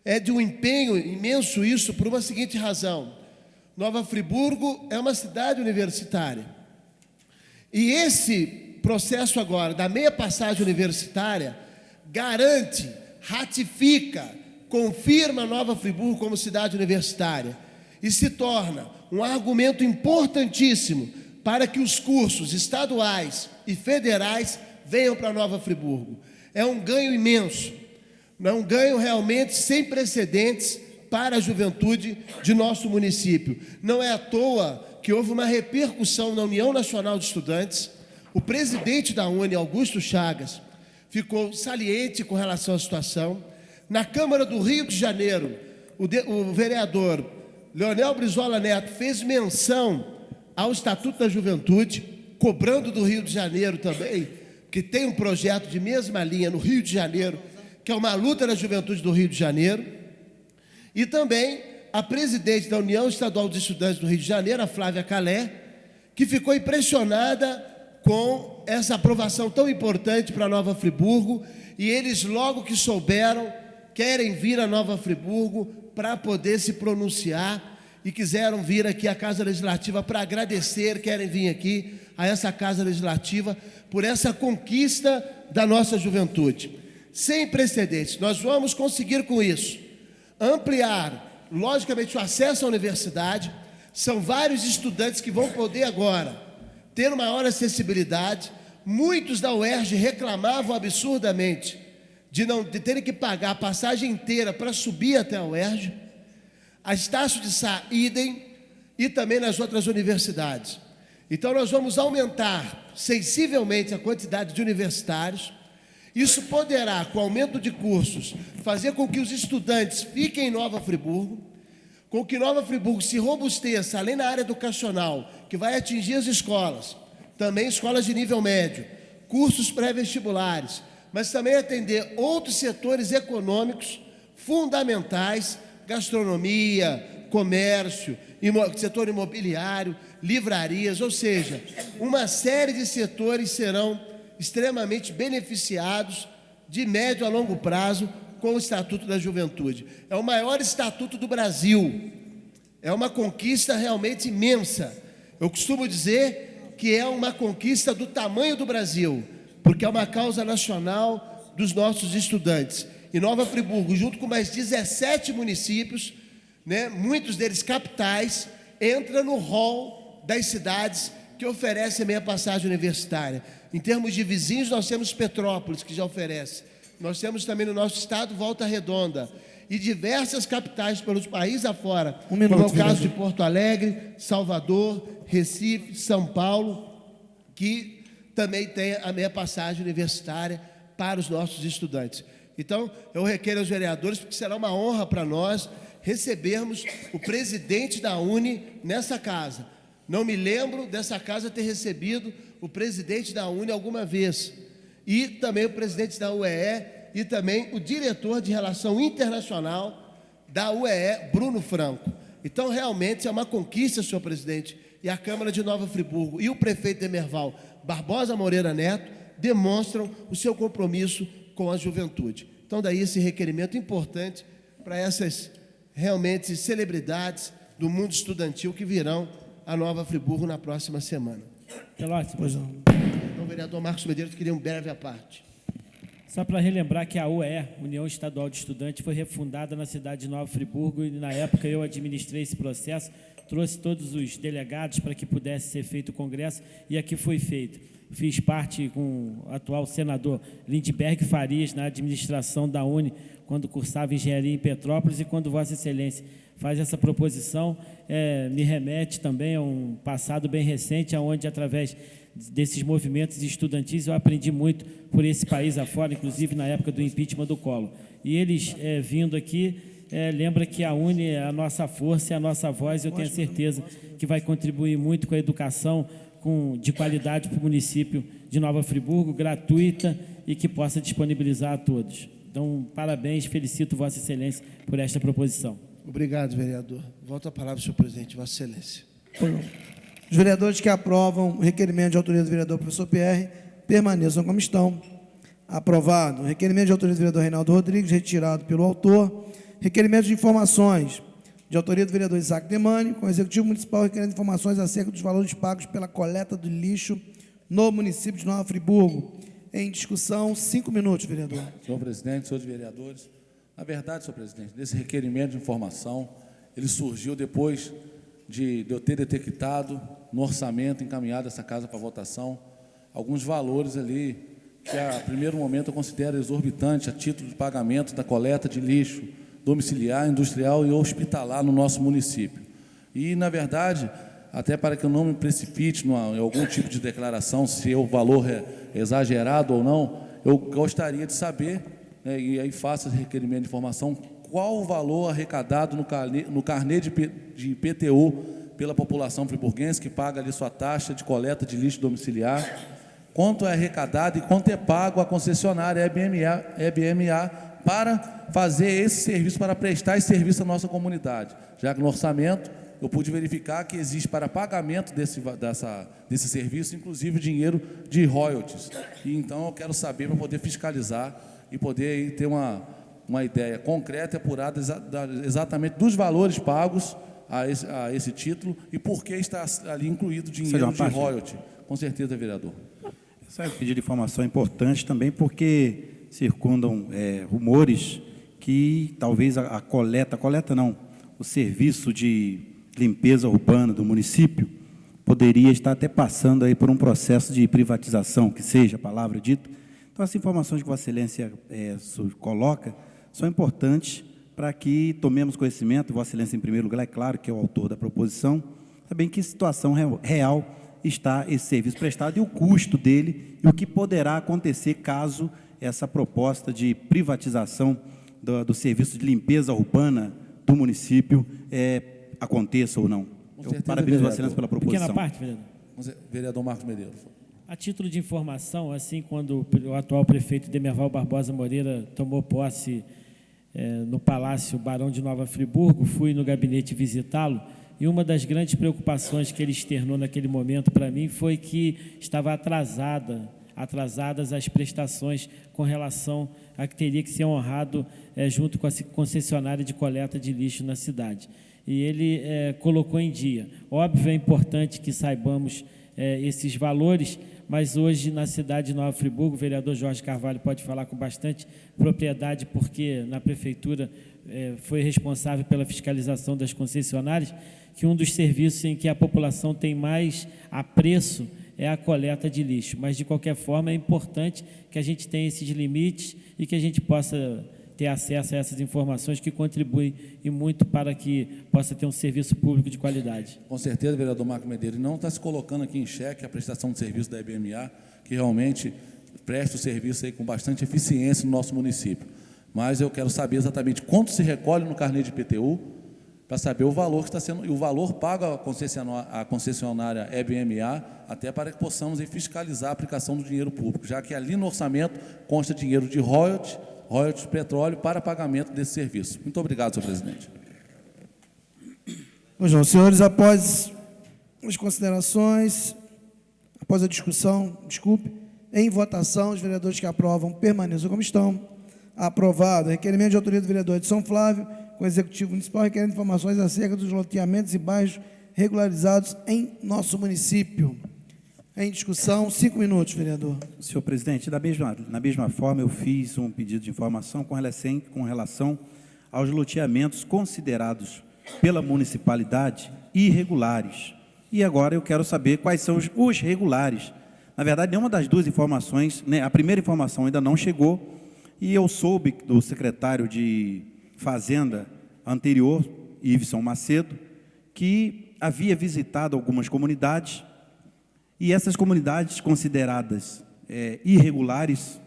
É de um empenho imenso isso por uma seguinte razão. Nova Friburgo é uma cidade universitária. E esse processo agora da meia passagem universitária garante, ratifica, confirma Nova Friburgo como cidade universitária e se torna um argumento importantíssimo para que os cursos estaduais e federais venham para Nova Friburgo. É um ganho imenso, é um ganho realmente sem precedentes para a juventude de nosso município. Não é à toa que houve uma repercussão na União Nacional de Estudantes. O presidente da UNE, Augusto Chagas, ficou saliente com relação à situação. Na Câmara do Rio de Janeiro, o vereador Leonel Brizola Neto fez menção ao Estatuto da Juventude, cobrando do Rio de Janeiro também, que tem um projeto de mesma linha no Rio de Janeiro, que é uma luta da juventude do Rio de Janeiro. E também a presidente da União Estadual de Estudantes do Rio de Janeiro, a Flávia Calé, que ficou impressionada com essa aprovação tão importante para Nova Friburgo, e eles, logo que souberam, querem vir a Nova Friburgo para poder se pronunciar e quiseram vir aqui à Casa Legislativa para agradecer, querem vir aqui a essa Casa Legislativa por essa conquista da nossa juventude. Sem precedentes, nós vamos conseguir com isso ampliar, logicamente, o acesso à universidade. São vários estudantes que vão poder agora ter maior acessibilidade. Muitos da UERJ reclamavam absurdamente de terem que pagar a passagem inteira para subir até a UERJ. A Estácio de Sá, idem, e também nas outras universidades. Então, nós vamos aumentar sensivelmente a quantidade de universitários. Isso poderá, com o aumento de cursos, fazer com que os estudantes fiquem em Nova Friburgo, com que Nova Friburgo se robusteça, além da área educacional, que vai atingir as escolas, também escolas de nível médio, cursos pré-vestibulares, mas também atender outros setores econômicos fundamentais, gastronomia, comércio, setor imobiliário, livrarias, ou seja, uma série de setores serão extremamente beneficiados de médio a longo prazo com o Estatuto da Juventude. É o maior estatuto do Brasil, é uma conquista realmente imensa. Eu costumo dizer que é uma conquista do tamanho do Brasil, porque é uma causa nacional dos nossos estudantes. E Nova Friburgo, junto com mais 17 municípios, né, muitos deles capitais, entra no rol das cidades que oferecem meia passagem universitária. Em termos de vizinhos, nós temos Petrópolis, que já oferece. Nós temos também no nosso estado Volta Redonda e diversas capitais pelos países afora, como é o caso de Porto Alegre, Salvador, Recife, São Paulo, que também tem a meia passagem universitária para os nossos estudantes. Então, eu requeiro aos vereadores, porque será uma honra para nós recebermos o presidente da UNE nessa casa. Não me lembro dessa casa ter recebido o presidente da UNE alguma vez. E também o presidente da UEE e também o diretor de Relação Internacional da UEE, Bruno Franco. Então, realmente, é uma conquista, senhor presidente, e a Câmara de Nova Friburgo e o prefeito de Emerval, Barbosa Moreira Neto, demonstram o seu compromisso com a juventude. Então, daí esse requerimento importante para essas, realmente, celebridades do mundo estudantil que virão a Nova Friburgo na próxima semana. Pois não. Então, o vereador Marcos Medeiros queria um breve à parte. Só para relembrar que a UE, União Estadual de Estudantes, foi refundada na cidade de Nova Friburgo e, na época, eu administrei esse processo, trouxe todos os delegados para que pudesse ser feito o congresso e aqui foi feito. Fiz parte com o atual senador Lindbergh Farias na administração da UNE, quando cursava engenharia em Petrópolis, e quando Vossa Excelência faz essa proposição, me remete também a um passado bem recente, onde, através desses movimentos estudantis, eu aprendi muito por esse país afora, inclusive na época do impeachment do Collor. E eles, vindo aqui, lembra que a UNE é a nossa força, é a nossa voz, e eu tenho certeza que vai contribuir muito com a educação de qualidade para o município de Nova Friburgo, gratuita e que possa disponibilizar a todos. Então, parabéns, felicito Vossa Excelência por esta proposição. Obrigado, vereador. Volto a palavra, senhor presidente, Vossa Excelência. Os vereadores que aprovam o requerimento de autoria do vereador professor Pierre permaneçam como estão. Aprovado. O requerimento de autoria do vereador Reinaldo Rodrigues, retirado pelo autor. requerimento de informações, de autoria do vereador Isaac Demani, com o Executivo Municipal requerendo informações acerca dos valores pagos pela coleta do lixo no município de Nova Friburgo. Em discussão, 5 minutos, vereador. Senhor presidente, senhores vereadores, na verdade, senhor presidente, desse requerimento de informação, ele surgiu depois de eu ter detectado no orçamento encaminhado essa casa para votação alguns valores ali que, a primeiro momento, eu considero exorbitante a título de pagamento da coleta de lixo domiciliar, industrial e hospitalar no nosso município. E, na verdade, até para que eu não me precipite em algum tipo de declaração, se o valor é exagerado ou não, eu gostaria de saber, né, e aí faço esse requerimento de informação, qual o valor arrecadado no carnê de IPTU pela população friburguense que paga ali sua taxa de coleta de lixo domiciliar, quanto é arrecadado e quanto é pago à concessionária EBMA para fazer esse serviço, para prestar esse serviço à nossa comunidade, já que no orçamento eu pude verificar que existe para pagamento desse serviço, inclusive dinheiro de royalties. E então eu quero saber para poder fiscalizar e poder aí ter uma ideia concreta e apurada exatamente dos valores pagos a esse título e por que está ali incluído dinheiro de royalty. Com certeza, vereador. Esse é um pedido de informação importante também porque circundam rumores que talvez a coleta não, o serviço de limpeza urbana do município poderia estar até passando aí por um processo de privatização, que seja a palavra dita. Então, as informações que Vossa Excelência coloca são importantes para que tomemos conhecimento, Vossa Excelência, em primeiro lugar, é claro que é o autor da proposição, também que situação real está esse serviço prestado e o custo dele e o que poderá acontecer caso essa proposta de privatização do serviço de limpeza urbana do município aconteça ou não. Parabéns, Vossa Excelência, pela proposição. Pequena parte, vereador. Vereador Marcos Medeiros. A título de informação, assim, quando o atual prefeito Demerval Barbosa Moreira tomou posse no Palácio Barão de Nova Friburgo, fui no gabinete visitá-lo e uma das grandes preocupações que ele externou naquele momento para mim foi que estava atrasadas as prestações com relação a que teria que ser honrado junto com a concessionária de coleta de lixo na cidade. E ele colocou em dia. Óbvio, é importante que saibamos esses valores, mas hoje na cidade de Nova Friburgo, o vereador Jorge Carvalho pode falar com bastante propriedade, porque na prefeitura foi responsável pela fiscalização das concessionárias, que um dos serviços em que a população tem mais apreço é a coleta de lixo. Mas, de qualquer forma, é importante que a gente tenha esses limites e que a gente possa ter acesso a essas informações que contribuem e muito para que possa ter um serviço público de qualidade. Com certeza, vereador Marco Medeiros, não está se colocando aqui em xeque a prestação de serviço da EBMA, que realmente presta o serviço aí com bastante eficiência no nosso município. Mas eu quero saber exatamente quanto se recolhe no carnê de IPTU, para saber o valor que está sendo, e o valor pago à concessionária EBMA, até para que possamos aí fiscalizar a aplicação do dinheiro público, já que ali no orçamento consta dinheiro de royalties de petróleo para pagamento desse serviço. Muito obrigado, senhor presidente. Pois não, senhores, após as considerações, após a discussão, em votação, os vereadores que aprovam permaneçam como estão. Aprovado. Requerimento de autoria do vereador Edson Flávio, com o Executivo Municipal, requerendo informações acerca dos loteamentos e bairros regularizados em nosso município. Em discussão, 5 minutos, vereador. Senhor presidente, na mesma forma, eu fiz um pedido de informação com relação aos loteamentos considerados pela municipalidade irregulares. E agora eu quero saber quais são os regulares. Na verdade, nenhuma das duas informações, né, a primeira informação ainda não chegou, e eu soube do secretário de Fazenda anterior, Iveson Macedo, que havia visitado algumas comunidades, e essas comunidades consideradas irregulares,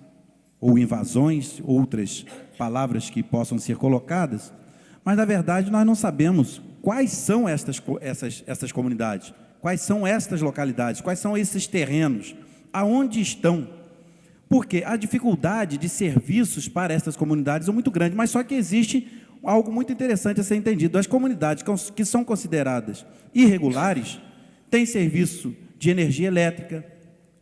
ou invasões, outras palavras que possam ser colocadas, mas, na verdade, nós não sabemos quais são essas comunidades, quais são estas localidades, quais são esses terrenos, aonde estão. Porque a dificuldade de serviços para essas comunidades é muito grande, mas só que existe algo muito interessante a ser entendido. As comunidades que são consideradas irregulares têm serviço de energia elétrica,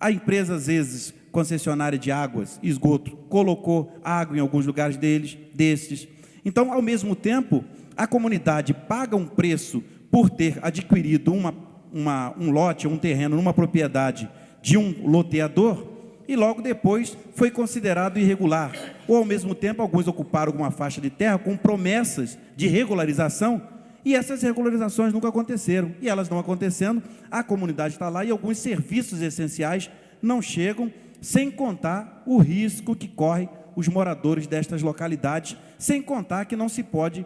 a empresa, às vezes, concessionária de águas, esgoto, colocou água em alguns lugares desses. Então, ao mesmo tempo, a comunidade paga um preço por ter adquirido um lote, um terreno, numa propriedade de um loteador, e logo depois foi considerado irregular. Ou, ao mesmo tempo, alguns ocuparam alguma faixa de terra com promessas de regularização, e essas regularizações nunca aconteceram. E elas não acontecendo, a comunidade está lá e alguns serviços essenciais não chegam, sem contar o risco que corre os moradores destas localidades, sem contar que não se pode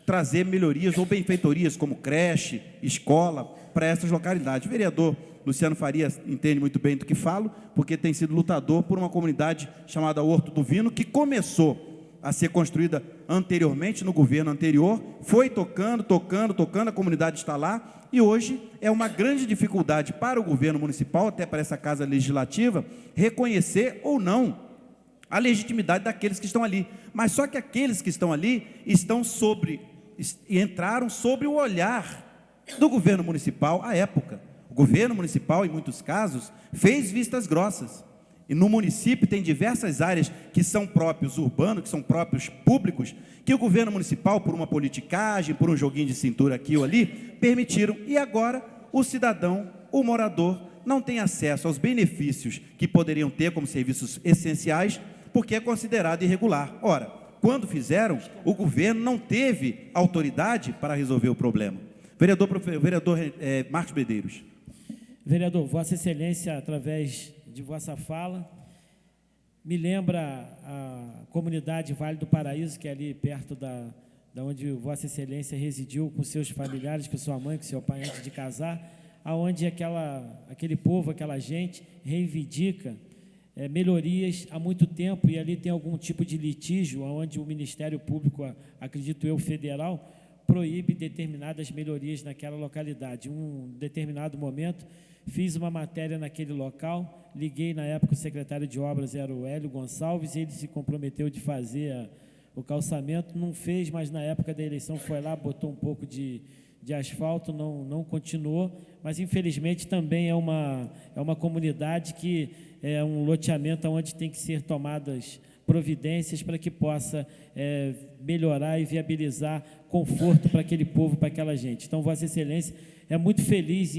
trazer melhorias ou benfeitorias, como creche, escola, para essas localidades. O vereador Luciano Faria entende muito bem do que falo, porque tem sido lutador por uma comunidade chamada Horto do Vino, que começou a ser construída anteriormente, no governo anterior, foi tocando, a comunidade está lá, e hoje é uma grande dificuldade para o governo municipal, até para essa Casa Legislativa, reconhecer ou não a legitimidade daqueles que estão ali. Mas só que aqueles que estão ali entraram sobre o olhar do governo municipal à época. O governo municipal, em muitos casos, fez vistas grossas. E no município tem diversas áreas que são próprios urbanos, que são próprios públicos, que o governo municipal, por uma politicagem, por um joguinho de cintura aqui ou ali, permitiram. E agora o cidadão, o morador, não tem acesso aos benefícios que poderiam ter como serviços essenciais, porque é considerado irregular. Ora, quando fizeram, o governo não teve autoridade para resolver o problema. Vereador Marcos Medeiros. Vereador, Vossa Excelência, através de vossa fala, me lembra a comunidade Vale do Paraíso, que é ali perto da onde Vossa Excelência residiu com seus familiares, com sua mãe, com seu pai antes de casar, aonde aquele povo, aquela gente reivindica melhorias há muito tempo, e ali tem algum tipo de litígio, onde o Ministério Público, acredito eu, federal, proíbe determinadas melhorias naquela localidade. Em um determinado momento, fiz uma matéria naquele local, liguei na época o secretário de obras, era o Hélio Gonçalves, ele se comprometeu de fazer o calçamento, não fez, mas na época da eleição foi lá, botou um pouco de asfalto, não continuou, mas infelizmente também é uma comunidade que é um loteamento onde tem que ser tomadas providências para que possa melhorar e viabilizar conforto para aquele povo, para aquela gente. Então, Vossa Excelência é muito feliz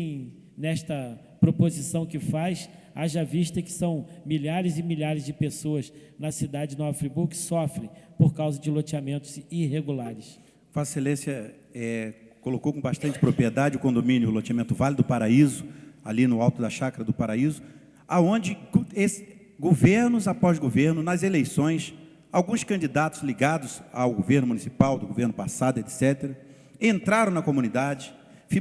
nesta proposição que faz, haja vista que são milhares e milhares de pessoas na cidade de Nova Friburgo que sofrem por causa de loteamentos irregulares. Vossa Excelência colocou com bastante propriedade o condomínio, o loteamento Vale do Paraíso, ali no alto da Chácara do Paraíso, aonde governos após governo, nas eleições, alguns candidatos ligados ao governo municipal, do governo passado, etc., entraram na comunidade,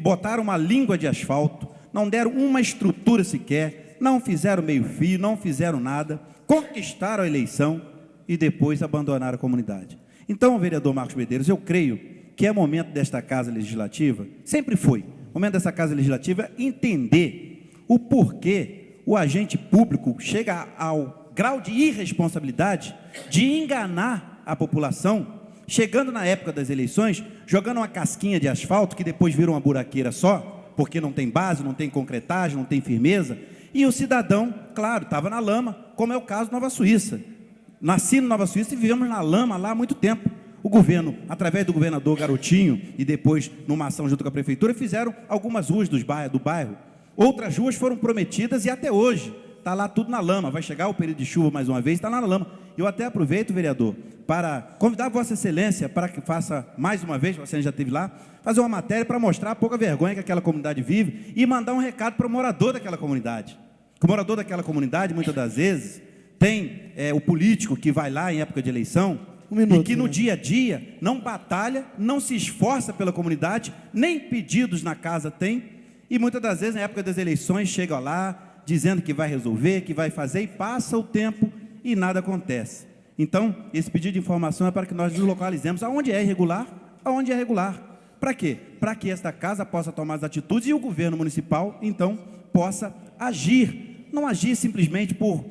botaram uma língua de asfalto, não deram uma estrutura sequer, não fizeram meio-fio, não fizeram nada, conquistaram a eleição e depois abandonaram a comunidade. Então, vereador Marcos Medeiros, eu creio que é momento desta Casa Legislativa, sempre foi, momento dessa Casa Legislativa entender o porquê o agente público chega ao grau de irresponsabilidade de enganar a população, chegando na época das eleições, jogando uma casquinha de asfalto, que depois vira uma buraqueira só, porque não tem base, não tem concretagem, não tem firmeza, e o cidadão, claro, estava na lama, como é o caso de Nova Suíça. Nasci em Nova Suíça e vivemos na lama lá há muito tempo. O governo, através do governador Garotinho, e depois, numa ação junto com a prefeitura, fizeram algumas ruas do bairro. Outras ruas foram prometidas e até hoje está lá tudo na lama. Vai chegar o período de chuva mais uma vez, está lá na lama. Eu até aproveito, vereador, para convidar Vossa Excelência para que faça mais uma vez, você já esteve lá, fazer uma matéria para mostrar a pouca vergonha que aquela comunidade vive e mandar um recado para o morador daquela comunidade. O morador daquela comunidade, muitas das vezes, tem o político que vai lá em época de eleição e que no dia a dia não batalha, não se esforça pela comunidade, nem pedidos na casa tem, e muitas das vezes, na época das eleições, chega lá, dizendo que vai resolver, que vai fazer, e passa o tempo e nada acontece. Então, esse pedido de informação é para que nós nos localizemos aonde é irregular, aonde é regular. Para quê? Para que esta casa possa tomar as atitudes e o governo municipal, então, possa agir. Não agir simplesmente por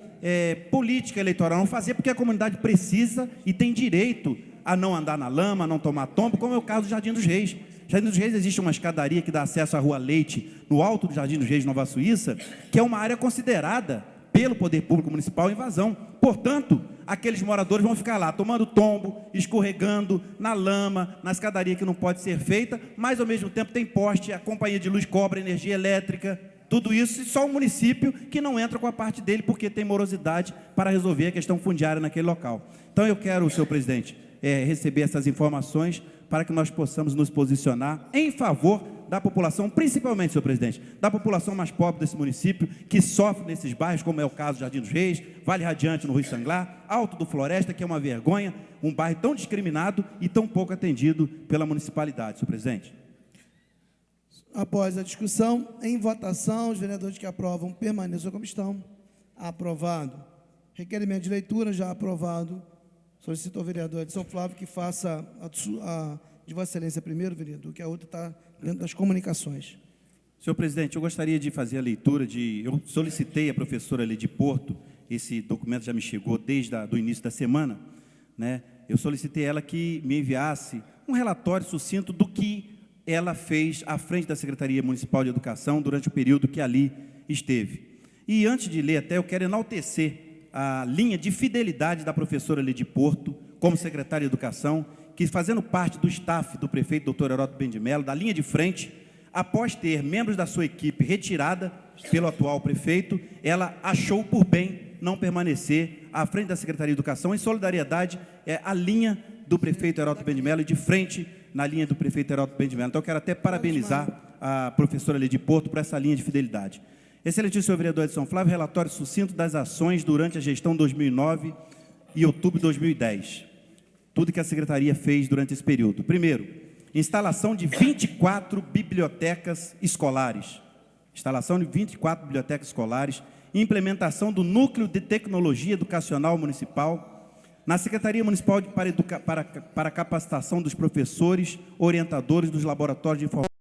política eleitoral, não fazer porque a comunidade precisa e tem direito a não andar na lama, a não tomar tombo, como é o caso do Jardim dos Reis. Jardim dos Reis existe uma escadaria que dá acesso à Rua Leite, no alto do Jardim dos Reis, de Nova Suíça, que é uma área considerada pelo Poder Público Municipal invasão. Portanto, aqueles moradores vão ficar lá, tomando tombo, escorregando na lama, na escadaria que não pode ser feita, mas ao mesmo tempo tem poste, a companhia de luz cobra energia elétrica, tudo isso, e só o município que não entra com a parte dele, porque tem morosidade para resolver a questão fundiária naquele local. Então eu quero, senhor presidente, receber essas informações para que nós possamos nos posicionar em favor da população, principalmente, senhor presidente, da população mais pobre desse município, que sofre nesses bairros, como é o caso de Jardim dos Reis, Vale Radiante no Rui Sanglar, Alto do Floresta, que é uma vergonha, um bairro tão discriminado e tão pouco atendido pela municipalidade, senhor presidente. Após a discussão, em votação, os vereadores que aprovam permaneçam como estão. Aprovado. Requerimento de leitura, já aprovado. Solicito ao vereador Edson Flávio que faça a de Vossa Excelência primeiro, vereador, que a outra está dentro das comunicações. Senhor presidente, eu gostaria de fazer a leitura eu solicitei à professora Ledi Porto, esse documento já me chegou desde o início da semana, né? Eu solicitei ela que me enviasse um relatório sucinto do que ela fez à frente da Secretaria Municipal de Educação durante o período que ali esteve. E antes de ler até, eu quero enaltecer a linha de fidelidade da professora Ledi Porto, como secretária de Educação, que fazendo parte do staff do prefeito Dr. Heródoto Bendimelo, da linha de frente, após ter membros da sua equipe retirada pelo atual prefeito, ela achou por bem não permanecer à frente da Secretaria de Educação, em solidariedade à linha do prefeito Heródoto Bendimelo e de frente na linha do prefeito Heródoto Bendimelo. Então, eu quero até parabenizar a professora Ledi Porto por essa linha de fidelidade. Excelentíssimo senhor vereador Edson Flávio, relatório sucinto das ações durante a gestão 2009 e outubro de 2010. Tudo que a Secretaria fez durante esse período. Primeiro, instalação de 24 bibliotecas escolares. Instalação de 24 bibliotecas escolares, implementação do Núcleo de Tecnologia Educacional Municipal, na Secretaria Municipal para a capacitação dos professores, orientadores dos laboratórios de informação